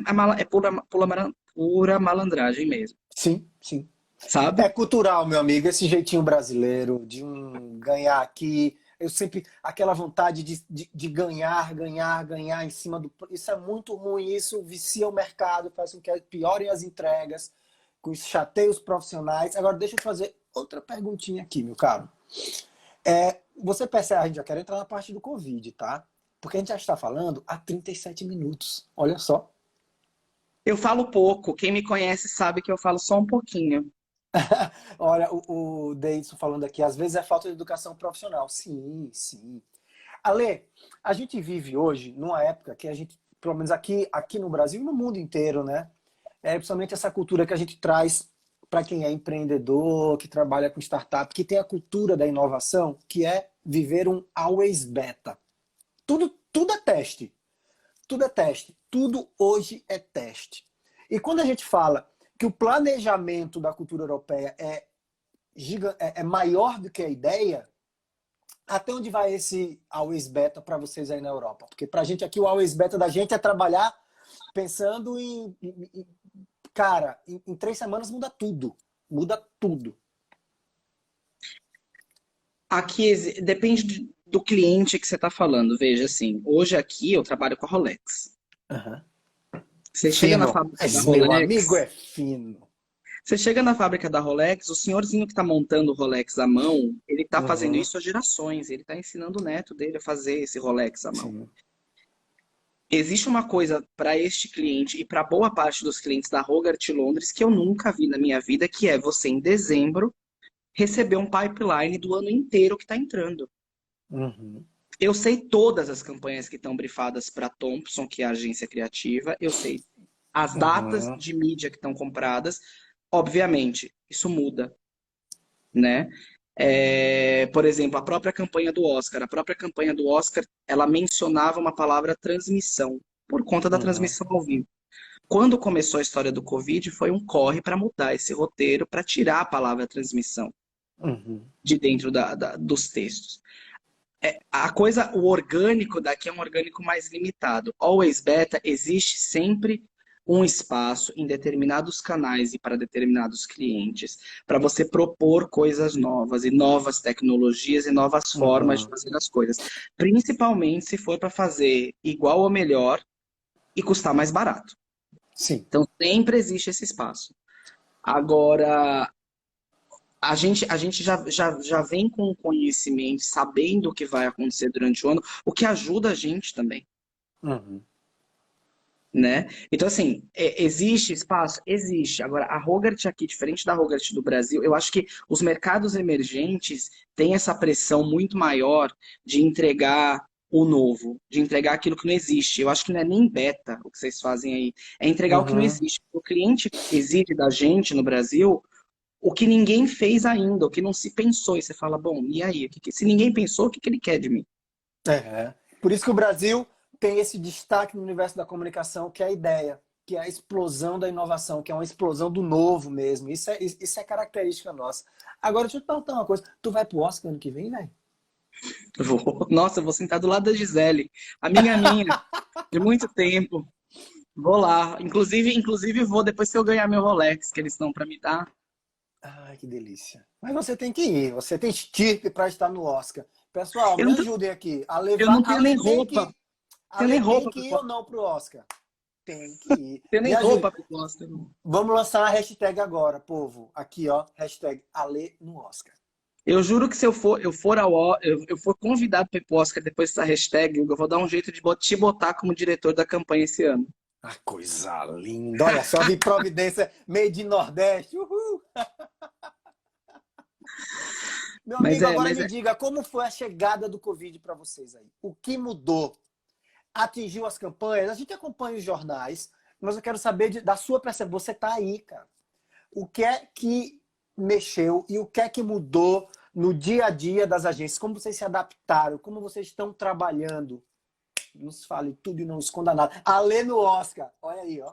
pura malandragem mesmo, Sim, sim. É sabe? cultural, meu amigo, esse jeitinho brasileiro de ganhar aqui. Eu sempre. Aquela vontade de ganhar, ganhar, ganhar em cima do. Isso é muito ruim, isso vicia o mercado, faz com que piorem as entregas, com isso chateia os profissionais. Agora, deixa eu te fazer outra perguntinha aqui, meu caro. Você percebe, a gente já quer entrar na parte do Covid, tá? Porque a gente já está falando há 37 minutos. Olha só. Eu falo pouco, quem me conhece sabe que eu falo só um pouquinho. Olha, o Deidson falando aqui, às vezes é falta de educação profissional. Sim, sim. Ale, a gente vive hoje numa época que a gente, pelo menos aqui no Brasil e no mundo inteiro, né? Principalmente essa cultura que a gente traz para quem é empreendedor, que trabalha com startup, que tem a cultura da inovação, que é viver um always beta. Tudo é teste. Tudo é teste. Tudo hoje é teste. E quando a gente fala que o planejamento da cultura europeia é maior do que a ideia, até onde vai esse always beta para vocês aí na Europa? Porque para a gente aqui, o always beta da gente é trabalhar pensando cara, em 3 semanas muda tudo. Muda tudo. Aqui depende do cliente que você está falando. Veja assim, hoje aqui eu trabalho com a Rolex. Uhum. Você chega na Fino. fábrica da Esse meu amigo Rolex, é fino. você chega na fábrica da Rolex, o senhorzinho que está montando o Rolex à mão, ele está fazendo Uhum. isso há gerações. Ele está ensinando o neto dele a fazer esse Rolex à mão. Sim. Existe uma coisa para este cliente e para boa parte dos clientes da Hogarth Londres que eu nunca vi na minha vida, que é você em dezembro receber um pipeline do ano inteiro que está entrando. Uhum. Eu sei todas as campanhas que estão brifadas para Thompson, que é a agência criativa. Eu sei as datas Uhum. de mídia que estão compradas. Obviamente, isso muda, né? Por exemplo, a própria campanha do Oscar. A própria campanha do Oscar, ela mencionava uma palavra transmissão, por conta da Uhum. transmissão ao vivo. Quando começou a história do Covid, foi um corre para mudar esse roteiro, para tirar a palavra transmissão Uhum. de dentro dos textos. A coisa, o orgânico daqui é um orgânico mais limitado. Always beta existe sempre um espaço em determinados canais e para determinados clientes, para você propor coisas novas e novas tecnologias e novas formas de Uhum. fazer as coisas. Principalmente se for para fazer igual ou melhor e custar mais barato. Sim. Então, sempre existe esse espaço. Agora, a gente já vem com o conhecimento, sabendo o que vai acontecer durante o ano, o que ajuda a gente também, Uhum. né? Então, assim, existe espaço? Existe. Agora, a Hogarth aqui, diferente da Hogarth do Brasil, eu acho que os mercados emergentes têm essa pressão muito maior de entregar o novo, de entregar aquilo que não existe. Eu acho que não é nem beta o que vocês fazem aí, é entregar o que não Uhum. existe. O cliente exige da gente no Brasil o que ninguém fez ainda, o que não se pensou. E você fala, bom, e aí? Se ninguém pensou, o que ele quer de mim? É. Por isso que o Brasil tem esse destaque no universo da comunicação, que é a ideia, que é a explosão da inovação, que é uma explosão do novo mesmo. Isso é característica nossa. Agora, deixa eu te perguntar uma coisa. Tu vai pro Oscar ano que vem, velho? Nossa, eu vou sentar do lado da Gisele, amiga minha, de muito tempo. Vou lá. Inclusive vou depois que eu ganhar meu Rolex, que eles estão para me dar. Ai, que delícia. Mas você tem que ir, você tem estirpe para estar no Oscar. Pessoal, Eu me não, tô- ajudem aqui a eu levar. não tenho nem roupa. Tenho nem Ale tem roupa que pro ir ou Oscar. não pro Oscar? Tem que ir. Tenho Me nem ajude. roupa pro Oscar. Vamos lançar a hashtag agora, povo. Aqui, ó, hashtag Ale no Oscar. Eu juro que se eu for convidado para ir pro Oscar depois dessa hashtag, Hugo, eu vou dar um jeito de te botar como diretor da campanha esse ano. Ah, coisa linda. Olha só, vi Providência, meio de Nordeste. Uhul. Meu Mas amigo, é, agora mas me é. diga, como foi a chegada do Covid para vocês aí? O que mudou? Atingiu as campanhas? A gente acompanha os jornais, mas eu quero saber da sua percepção. Você está aí, cara. O que é que mexeu e o que é que mudou no dia a dia das agências? Como vocês se adaptaram? Como vocês estão trabalhando? Nos fale tudo e não esconda nada. Alê no Oscar. Olha aí, ó.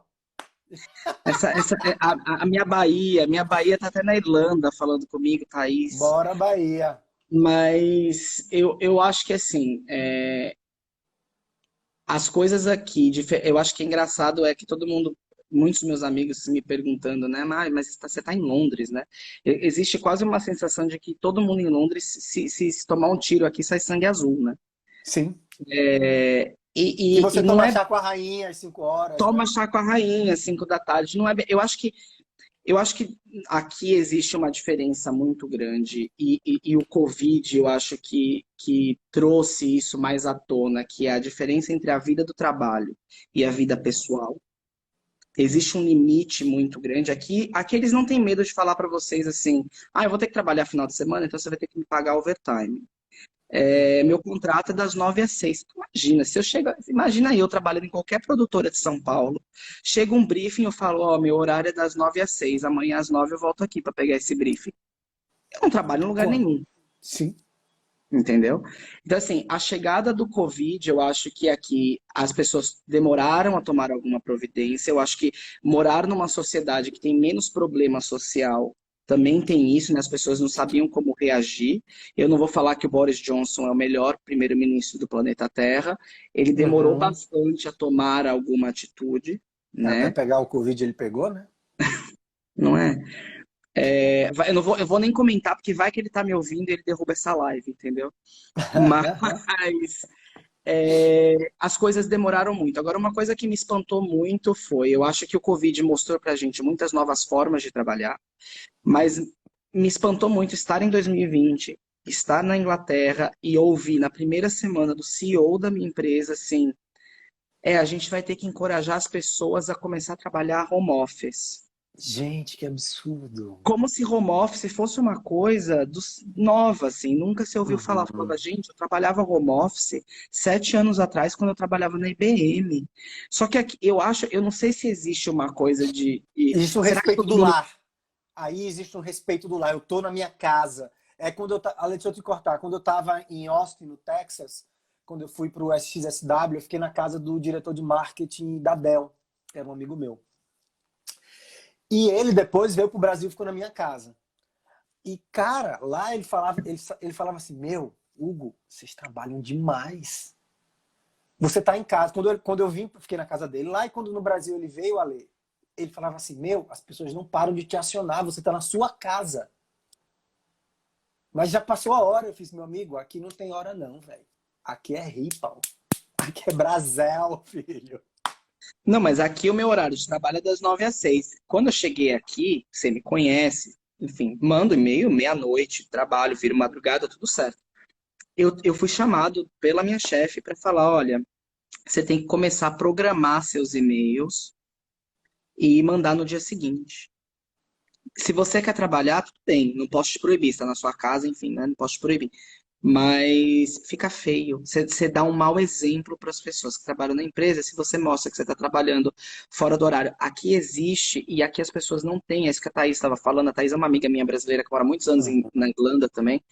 Minha Bahia tá até na Irlanda falando comigo, Thaís. Bora, Bahia. Mas eu acho que assim, as coisas aqui, eu acho que é engraçado é que todo mundo, muitos meus amigos me perguntando, né, mas você tá em Londres, né? Existe quase uma sensação de que todo mundo em Londres, se tomar um tiro aqui, sai sangue azul, né? Sim. É, Que e você não toma é chá com a rainha às 5 horas, toma né? chá com a rainha às 5 da tarde, não é, eu acho que aqui existe uma diferença muito grande e o Covid, eu acho que trouxe isso mais à tona, que é a diferença entre a vida do trabalho e a vida pessoal. Existe um limite muito grande. Aqui eles não têm medo de falar para vocês assim, eu vou ter que trabalhar final de semana, então você vai ter que me pagar overtime. Meu contrato é das 9 às 6. Imagina, se eu chegar, imagina aí, eu trabalhando em qualquer produtora de São Paulo, chega um briefing, eu falo, ó, meu horário é das 9 às 6. Amanhã às 9 eu volto aqui para pegar esse briefing. Eu não trabalho em lugar Claro. nenhum, Sim. entendeu? Então, assim, a chegada do Covid, eu acho que aqui as pessoas demoraram a tomar alguma providência. Eu acho que morar numa sociedade que tem menos problema social também tem isso, né? As pessoas não sabiam como reagir. Eu não vou falar que o Boris Johnson é o melhor primeiro-ministro do planeta Terra. Ele demorou Uhum. bastante a tomar alguma atitude, Até né? pegar o Covid ele pegou, né? Não é? Eu não vou nem comentar, porque vai que ele tá me ouvindo e ele derruba essa live, entendeu? Mas as coisas demoraram muito. Agora, uma coisa que me espantou muito foi, eu acho que o Covid mostrou pra gente muitas novas formas de trabalhar, mas me espantou muito estar em 2020, estar na Inglaterra e ouvir na primeira semana do CEO da minha empresa assim, a gente vai ter que encorajar as pessoas a começar a trabalhar home office. Gente, que absurdo. Como se home office fosse uma coisa nova, assim, nunca se ouviu falar. Uhum. Falava, gente, eu trabalhava home office 7 anos atrás, quando eu trabalhava na IBM. Só que aqui, eu não sei se existe uma coisa Existe um será que respeito todo do mundo. lar. Aí existe um respeito do lar. Eu tô na minha casa. É quando deixa eu te cortar. Quando eu tava em Austin, no Texas, quando eu fui pro SXSW, eu fiquei na casa do diretor de marketing da Dell, que era um amigo meu. E ele depois veio pro Brasil e ficou na minha casa. E, cara, lá ele falava assim, Hugo, vocês trabalham demais. Você tá em casa. Quando eu vim, fiquei na casa dele lá, e quando no Brasil ele veio, Ale, ele falava assim, meu, as pessoas não param de te acionar, você tá na sua casa. Mas já passou a hora, eu fiz, meu amigo, aqui não tem hora não, velho. Aqui é Ripple. Aqui é Brasil, filho. Não, mas aqui o meu horário de trabalho é das 9 às 6. Quando eu cheguei aqui, você me conhece, enfim, mando e-mail, meia-noite, trabalho, viro madrugada, tudo certo. Eu fui chamado pela minha chefe para falar, olha, você tem que começar a programar seus e-mails e mandar no dia seguinte. Se você quer trabalhar, tudo bem, não posso te proibir, está na sua casa, enfim, né? Não posso te proibir. Mas fica feio. Você dá um mau exemplo para as pessoas que trabalham na empresa se você mostra que você está trabalhando fora do horário. Aqui existe, e aqui as pessoas não têm. É isso que a Thaís estava falando. A Thaís é uma amiga minha brasileira que mora há muitos anos na Irlanda também.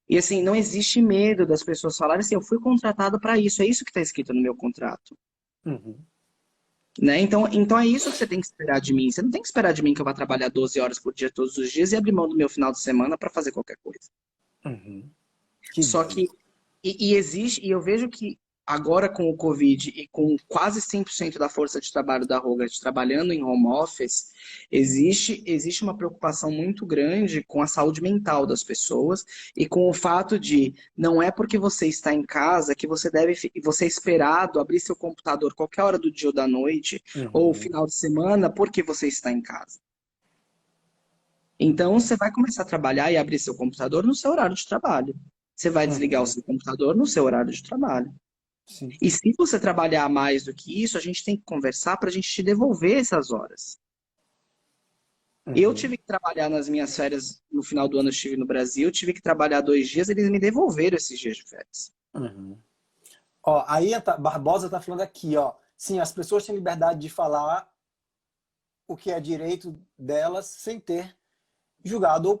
E assim, não existe medo das pessoas falarem assim, eu fui contratada para isso, é isso que está escrito no meu contrato. Uhum. Né? Então é isso que você tem que esperar de mim. Você não tem que esperar de mim que eu vá trabalhar 12 horas por dia todos os dias e abrir mão do meu final de semana para fazer qualquer coisa. Uhum. Que Só doido. que, e existe, e eu vejo que agora com o Covid e com quase 100% da força de trabalho da Hogarth trabalhando em home office, existe uma preocupação muito grande com a saúde mental das pessoas e com o fato de não é porque você está em casa que você é esperado abrir seu computador qualquer hora do dia ou da noite ou Uhum. final de semana porque você está em casa. Então, você vai começar a trabalhar e abrir seu computador no seu horário de trabalho. Você vai desligar o Uhum. seu computador no seu horário de trabalho. Sim. E se você trabalhar mais do que isso, a gente tem que conversar para a gente te devolver essas horas. Eu Uhum. tive que trabalhar nas minhas férias, no final do ano eu estive no Brasil, tive que trabalhar 2 dias, eles me devolveram esses dias de férias. Uhum. Ó, aí a Barbosa tá falando aqui, ó. Sim, as pessoas têm liberdade de falar o que é direito delas sem ter julgado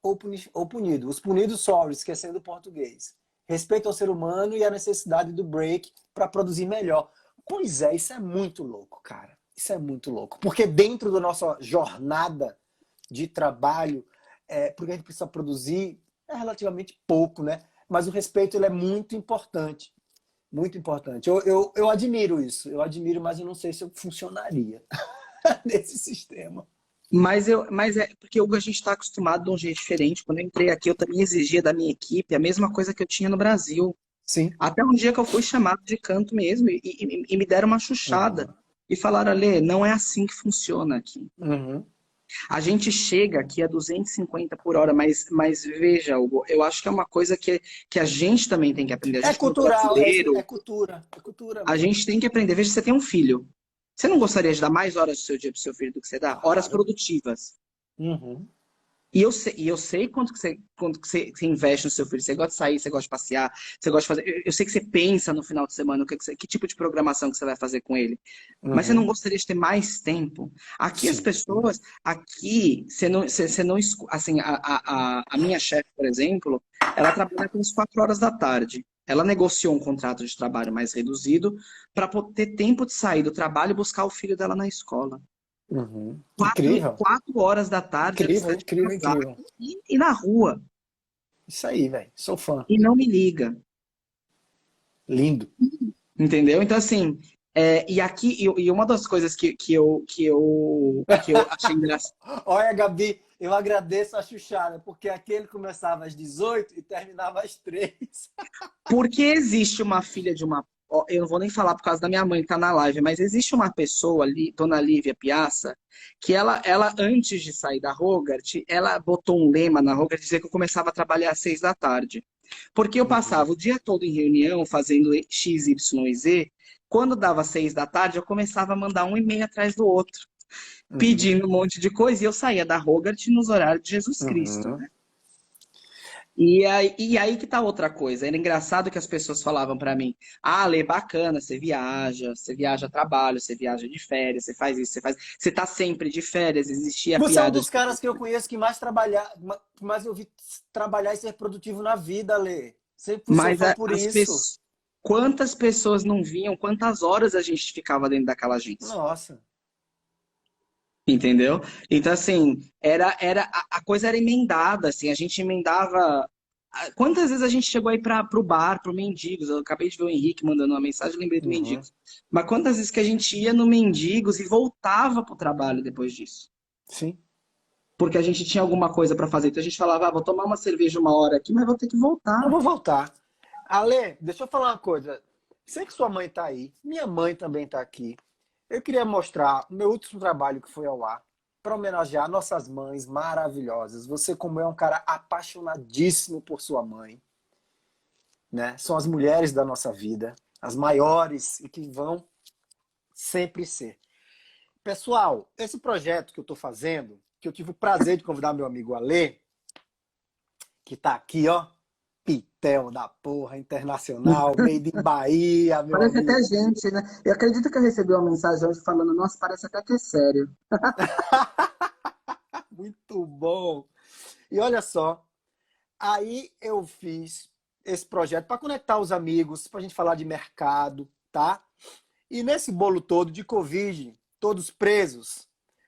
ou punido. Os punidos sofrem, esquecendo o português. Respeito ao ser humano e a necessidade do break para produzir melhor. Pois é, isso é muito louco, cara. Isso é muito louco. Porque dentro da nossa jornada de trabalho, porque a gente precisa produzir, é relativamente pouco, né? Mas o respeito ele é muito importante. Muito importante. Eu admiro isso. Eu admiro, mas eu não sei se eu funcionaria nesse sistema. Mas é porque a gente está acostumado de um jeito diferente. Quando eu entrei aqui, eu também exigia da minha equipe a mesma coisa que eu tinha no Brasil. Sim. Até um dia que eu fui chamado de canto mesmo e me deram uma chuchada. Uhum. E falaram, Alê, não é assim que funciona aqui. Uhum. A gente chega aqui a 250 por hora, mas veja, Hugo, eu acho que é uma coisa que a gente também tem que aprender. A É gente, como cultural, é brasileiro, cultura. É cultura a mesmo. gente tem que aprender. Veja, você tem um filho. Você não gostaria de dar mais horas do seu dia para o seu filho do que você dá? Horas Claro. produtivas. Uhum. E eu sei quanto que você investe no seu filho. Você gosta de sair, você gosta de passear, você gosta de fazer. Eu sei que você pensa no final de semana que tipo de programação que você vai fazer com ele. Mas você não Uhum. gostaria de ter mais tempo? Aqui as Sim. pessoas, aqui você não assim, a minha chefe, por exemplo, ela trabalha até as 4 horas da tarde. Ela negociou um contrato de trabalho mais reduzido para ter tempo de sair do trabalho e buscar o filho dela na escola. Uhum. Quatro, Incrível. 4 horas da tarde ela Incrível, está de incrível, casaco incrível. e na rua. Isso aí, velho. Sou fã. E não me liga. Lindo. Entendeu? Então, assim, e aqui, e uma das coisas que eu achei engraçado. Olha, Gabi, eu agradeço a chuchada, porque aquele começava às 18 e terminava às 3. Porque existe uma filha de uma. Ó, eu não vou nem falar por causa da minha mãe que tá na live, mas existe uma pessoa ali, Dona Lívia Piazza, que ela antes de sair da Hogarth, ela botou um lema na Hogarth dizer que eu começava a trabalhar às 6 da tarde. Porque eu Uhum. passava o dia todo em reunião, fazendo X, Y e Z. Quando dava 6 da tarde, eu começava a mandar um e-mail atrás do outro, Uhum. pedindo um monte de coisa, e eu saía da Hogarth nos horários de Jesus Cristo. Uhum. E aí que tá outra coisa. Era engraçado que as pessoas falavam pra mim: Ah, Lê, bacana, você viaja a trabalho, você viaja de férias, você faz isso, você faz. Você tá sempre de férias, existia a Você é um piada de. dos caras que eu conheço que mais que mais eu vi trabalhar e ser produtivo na vida, Lê. Sempre fui seu Mas fã por isso. quantas pessoas não vinham, quantas horas a gente ficava dentro daquela agência? Nossa. Entendeu? Então, assim, a coisa era emendada, assim, a gente emendava. Quantas vezes a gente chegou aí para o bar, pro Mendigos? Eu acabei de ver o Henrique mandando uma mensagem, lembrei do Uhum. Mendigos. Mas quantas vezes que a gente ia no Mendigos e voltava pro trabalho depois disso? Sim. Porque a gente tinha alguma coisa para fazer. Então a gente falava, vou tomar uma cerveja uma hora aqui, mas vou ter que Eu voltar. vou voltar. Ale, deixa eu falar uma coisa. Sei que sua mãe está aí, minha mãe também está aqui. Eu queria mostrar o meu último trabalho que foi ao ar, para homenagear nossas mães maravilhosas. Você, como é um cara apaixonadíssimo por sua mãe, né? São as mulheres da nossa vida, as maiores e que vão sempre ser. Pessoal, esse projeto que eu estou fazendo, que eu tive o prazer de convidar meu amigo Ale, que está aqui, ó, Pitel da porra, internacional, made in Bahia, meu Parece até amigo. gente, né? Eu acredito que eu recebi uma mensagem hoje falando, nossa, parece até que é sério. Muito bom. E olha só, aí eu fiz esse projeto para conectar os amigos, para a gente falar de mercado, tá? E nesse bolo todo de Covid, todos presos,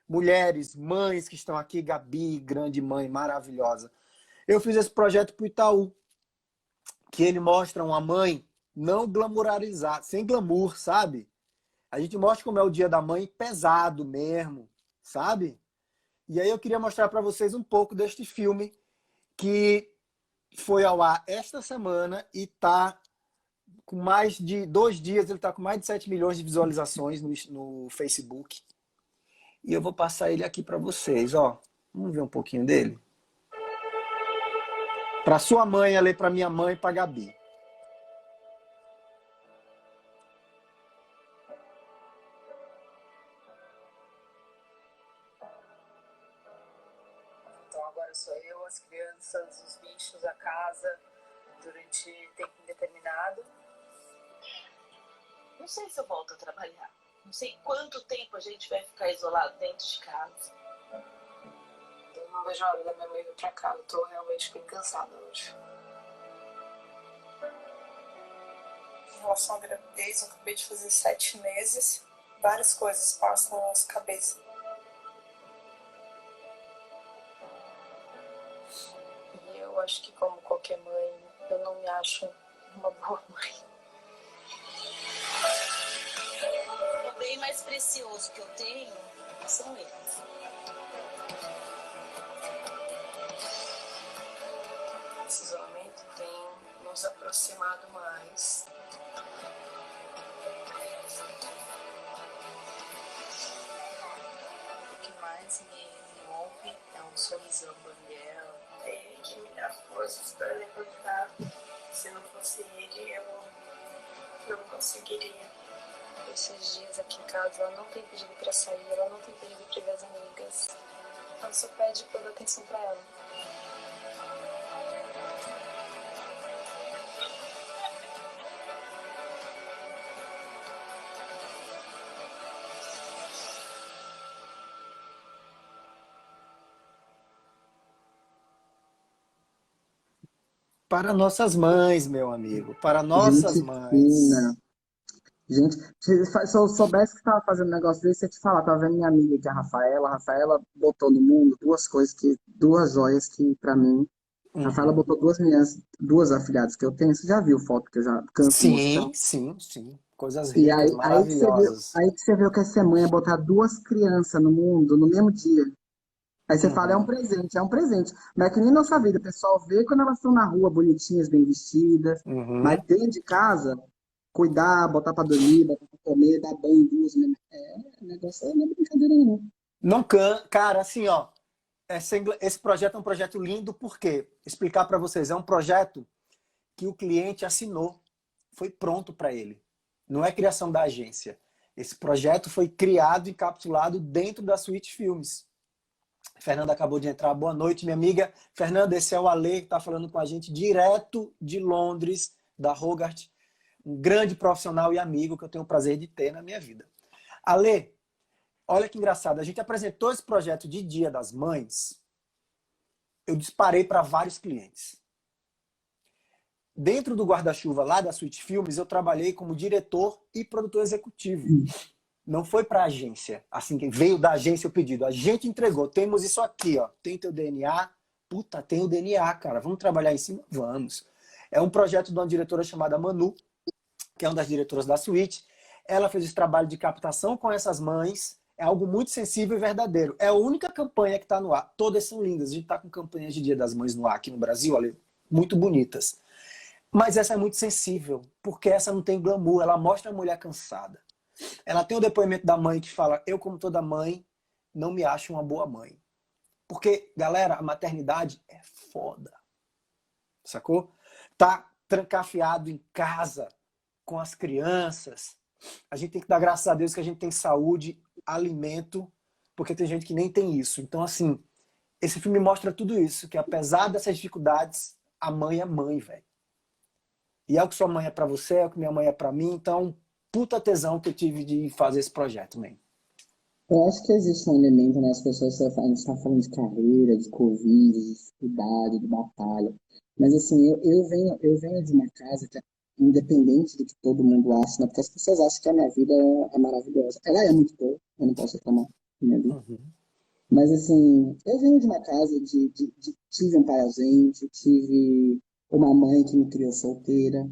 mulheres, mães que estão aqui, Gabi, grande mãe, maravilhosa. Eu fiz esse projeto para o Itaú, que ele mostra uma mãe não glamourarizada, sem glamour, sabe? A gente mostra como é o dia da mãe pesado mesmo, sabe? E aí eu queria mostrar para vocês um pouco deste filme que foi ao ar esta semana e tá com mais de 2 dias, ele tá com mais de 7 milhões de visualizações no Facebook. E eu vou passar ele aqui para vocês, ó. Vamos ver um pouquinho dele? Para sua mãe, ali para minha mãe, para Gabi. Então agora sou eu, as crianças, os bichos, a casa, durante tempo indeterminado. Não sei se eu volto a trabalhar. Não sei quanto tempo a gente vai ficar isolado dentro de casa. Eu não vejo a hora da minha mãe vir pra cá. Eu tô realmente bem cansada hoje. Em relação à gravidez, eu acabei de fazer 7 meses. Várias coisas passam na nossa cabeça. E eu acho que, como qualquer mãe, eu não me acho uma boa mãe. O bem mais precioso que eu tenho são eles. Esse isolamento tem nos aproximado mais. O que mais me move é um sorrisão Banguela. É ele que me dá forças para levantar. Se não fosse ele, eu não conseguiria. Esses dias aqui em casa, ela não tem pedido pra sair, ela não tem pedido pra ver as amigas. Ela só pede pra eu dar atenção pra ela. Para nossas mães, meu amigo. Para nossas Gente mães. fina. Gente, se eu soubesse que estava fazendo um negócio desse, eu ia te falar, tava vendo minha amiga aqui, a Rafaela. A Rafaela botou no mundo duas joias que, pra mim, a Rafaela Uhum. botou duas meninas, duas afilhadas que eu tenho. Você já viu foto que eu já canso de mostrar? Sim, sim, sim. Coisas E ricas, aí que você viu, maravilhosas. aí que você viu que essa mãe é botar duas crianças no mundo no mesmo dia. Aí você fala, Uhum. é um presente. Mas é que nem nossa vida, o pessoal vê quando elas estão na rua, bonitinhas, bem vestidas. Mas Uhum. dentro de casa, cuidar, botar pra dormir, botar pra comer, dar banho, duas, né? O negócio não é brincadeira, não. Não can... Cara, assim, ó. Esse projeto é um projeto lindo, por quê? Explicar para vocês. É um projeto que o cliente assinou. Foi pronto para ele. Não é criação da agência. Esse projeto foi criado e encapsulado dentro da Suite Filmes. Fernanda acabou de entrar. Boa noite, minha amiga. Fernanda, esse é o Ale que está falando com a gente direto de Londres, da Hogarth. Um grande profissional e amigo que eu tenho o prazer de ter na minha vida. Ale, olha que engraçado. A gente apresentou esse projeto de Dia das Mães. Eu disparei para vários clientes. Dentro do guarda-chuva lá da Suite Filmes, eu trabalhei como diretor e produtor executivo. Não foi para a agência. Assim que veio da agência o pedido. A gente entregou. Temos isso aqui, ó. Tem teu DNA, puta, tem o DNA, cara, vamos trabalhar em cima? Vamos. É um projeto de uma diretora chamada Manu, que é uma das diretoras da Suíte. Ela fez esse trabalho de captação com essas mães. É algo muito sensível e verdadeiro. É a única campanha que está no ar. Todas são lindas. A gente está com campanhas de Dia das Mães no ar aqui no Brasil, olha, muito bonitas. Mas essa é muito sensível, porque essa não tem glamour. Ela mostra a mulher cansada. Ela tem o depoimento da mãe que fala: eu, como toda mãe, não me acho uma boa mãe. Porque, galera, a maternidade é foda. Sacou? Tá trancafiado em casa, com as crianças. A gente tem que dar graças a Deus que a gente tem saúde, alimento, porque tem gente que nem tem isso. Então, assim, esse filme mostra tudo isso, que apesar dessas dificuldades, a mãe é mãe, velho. E é o que sua mãe é pra você, é o que minha mãe é pra mim. Então, puta tesão que eu tive de fazer esse projeto, man. Eu acho que existe um elemento, né? As pessoas, a gente está falando de carreira, de Covid, de dificuldade, de batalha. Mas assim, eu venho de uma casa que é independente do que todo mundo acha, né? Porque as pessoas acham que a minha vida é maravilhosa. Ela é muito boa, eu não posso reclamar da minha vida. Uhum. Mas assim, eu venho de uma casa tive um pai ausente, tive uma mãe que me criou solteira,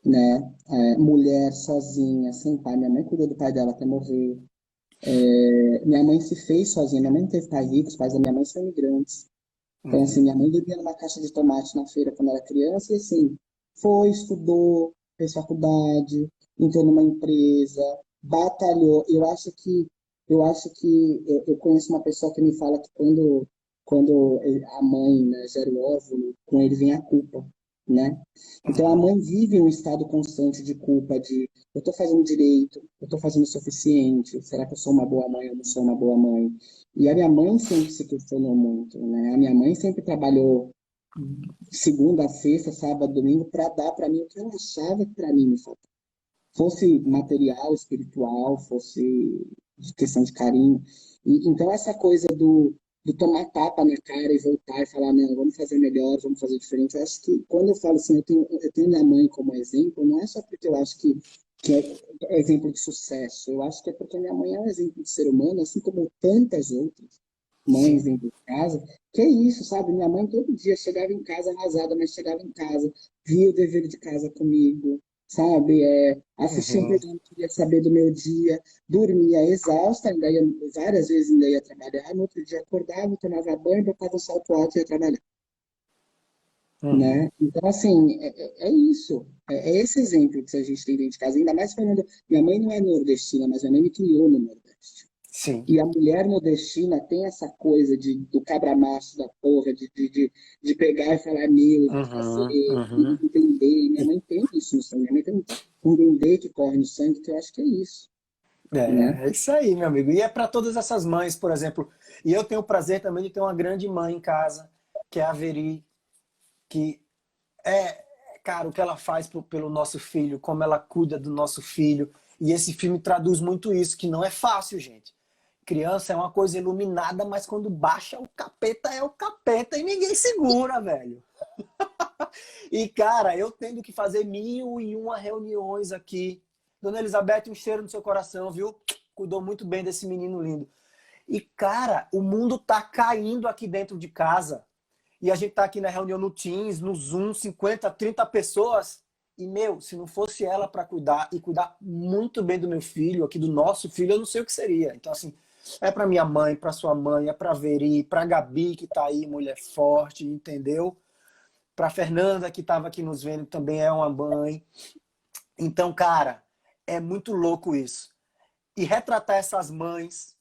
né? Mulher sozinha, sem pai. Minha mãe cuidou do pai dela até morrer. Minha mãe se fez sozinha, minha mãe não teve pai rico, os pais da minha mãe são imigrantes. Então, assim, minha mãe dormia numa caixa de tomate na feira quando era criança e, assim, foi, estudou, fez faculdade, entrou numa empresa, batalhou. Eu conheço uma pessoa que me fala que quando a mãe, né, gera o óvulo, com ele vem a culpa, né? Então, a mãe vive um estado constante de culpa, de eu estou fazendo direito, eu estou fazendo o suficiente, será que eu sou uma boa mãe ou não sou uma boa mãe? E a minha mãe sempre se questionou muito, né? A minha mãe sempre trabalhou segunda, sexta, sábado, domingo para dar para mim o que ela achava que para mim me faltava. Fosse material, espiritual, fosse de questão de carinho. Então essa coisa do tomar tapa na cara e voltar e falar, não, vamos fazer melhor, vamos fazer diferente. Eu acho que quando eu falo assim, eu tenho minha mãe como exemplo, não é só porque eu acho que é exemplo de sucesso. Eu acho que é porque minha mãe é um exemplo de ser humano, assim como tantas outras mães Sim. dentro de casa. Que é isso, sabe? Minha mãe todo dia chegava em casa arrasada, mas chegava em casa, via o dever de casa comigo, sabe? Assistia um Uhum. programa, queria saber do meu dia, dormia exausta, várias vezes ainda ia trabalhar, no outro dia acordava, tomava banho, botava o salto alto e ia trabalhar, Uhum. né? Então, assim, é isso. É esse exemplo que a gente tem dentro de casa. Ainda mais falando, minha mãe não é nordestina, mas minha mãe me criou no Nordeste. Sim. E a mulher nordestina tem essa coisa do cabra-macho da porra, de pegar e falar meu, de fazer, Uhum. de Uhum. entender. Minha E- mãe tem isso no sangue. Minha mãe tem um dendê que corre no sangue, que eu acho que é isso, né? É isso aí, meu amigo. E é para todas essas mães, por exemplo. E eu tenho o prazer também de ter uma grande mãe em casa, que é a Veri, que é, cara, o que ela faz pelo nosso filho, como ela cuida do nosso filho. E esse filme traduz muito isso, que não é fácil, gente. Criança é uma coisa iluminada, mas quando baixa o capeta é o capeta e ninguém segura, velho. E, cara, eu tendo que fazer 1001 reuniões aqui. Dona Elizabeth, um cheiro no seu coração, viu? Cuidou muito bem desse menino lindo. E, cara, o mundo tá caindo aqui dentro de casa. E a gente tá aqui na reunião no Teams, no Zoom, 50, 30 pessoas. E, meu, se não fosse ela para cuidar e cuidar muito bem do meu filho, aqui do nosso filho, eu não sei o que seria. Então, assim, é para minha mãe, para sua mãe, é para Veri, para Gabi, que tá aí, mulher forte, entendeu? Para Fernanda, que estava aqui nos vendo, também é uma mãe. Então, cara, é muito louco isso. E retratar essas mães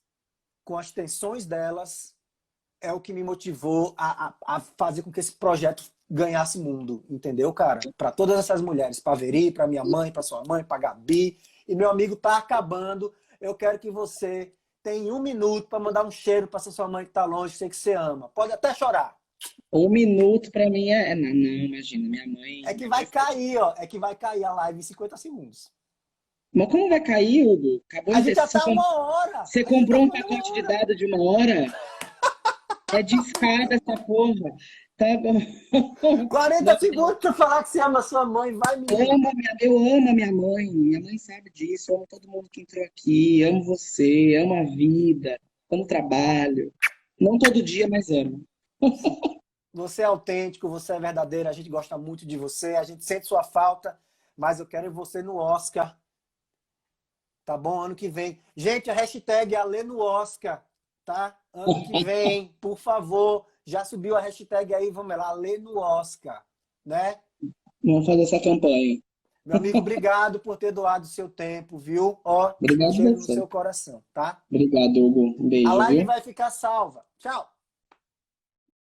com as tensões delas é o que me motivou a fazer com que esse projeto ganhasse mundo, entendeu, cara? Para todas essas mulheres, para Veri, para minha mãe, para sua mãe, para Gabi. E meu amigo tá acabando. Eu quero que você tenha 1 minuto para mandar um cheiro para essa sua mãe que tá longe, sei que você ama. Pode até chorar. 1 minuto para mim não, imagina, É que minha vai mãe cair, ó. É que vai cair a live em 50 segundos. Mas como vai cair, Hugo? Acabou A de. gente já tá 1 hora. Você A gente tá comprou um com pacote uma de hora. dados de 1 hora? É de escada essa porra. Tá bom. 40 segundos pra falar que você ama sua mãe. Vai, menino. Eu amo a minha mãe. Minha mãe sabe disso. Eu amo todo mundo que entrou aqui. Amo você. Amo a vida. Amo o trabalho. Não todo dia, mas amo. Você é autêntico, você é verdadeiro, a gente gosta muito de você, a gente sente sua falta, mas eu quero você no Oscar, tá bom? Ano que vem. Gente, a hashtag é Alê no Oscar, tá? Ano que vem, por favor, já subiu a hashtag aí, vamos lá, Alê no Oscar, né? Vamos fazer essa campanha. Meu amigo, obrigado por ter doado o seu tempo, viu? Ó, um Obrigado a cheiro no você. seu coração, tá? Obrigado, Hugo. Um A beijo, live viu? vai ficar salva. Tchau!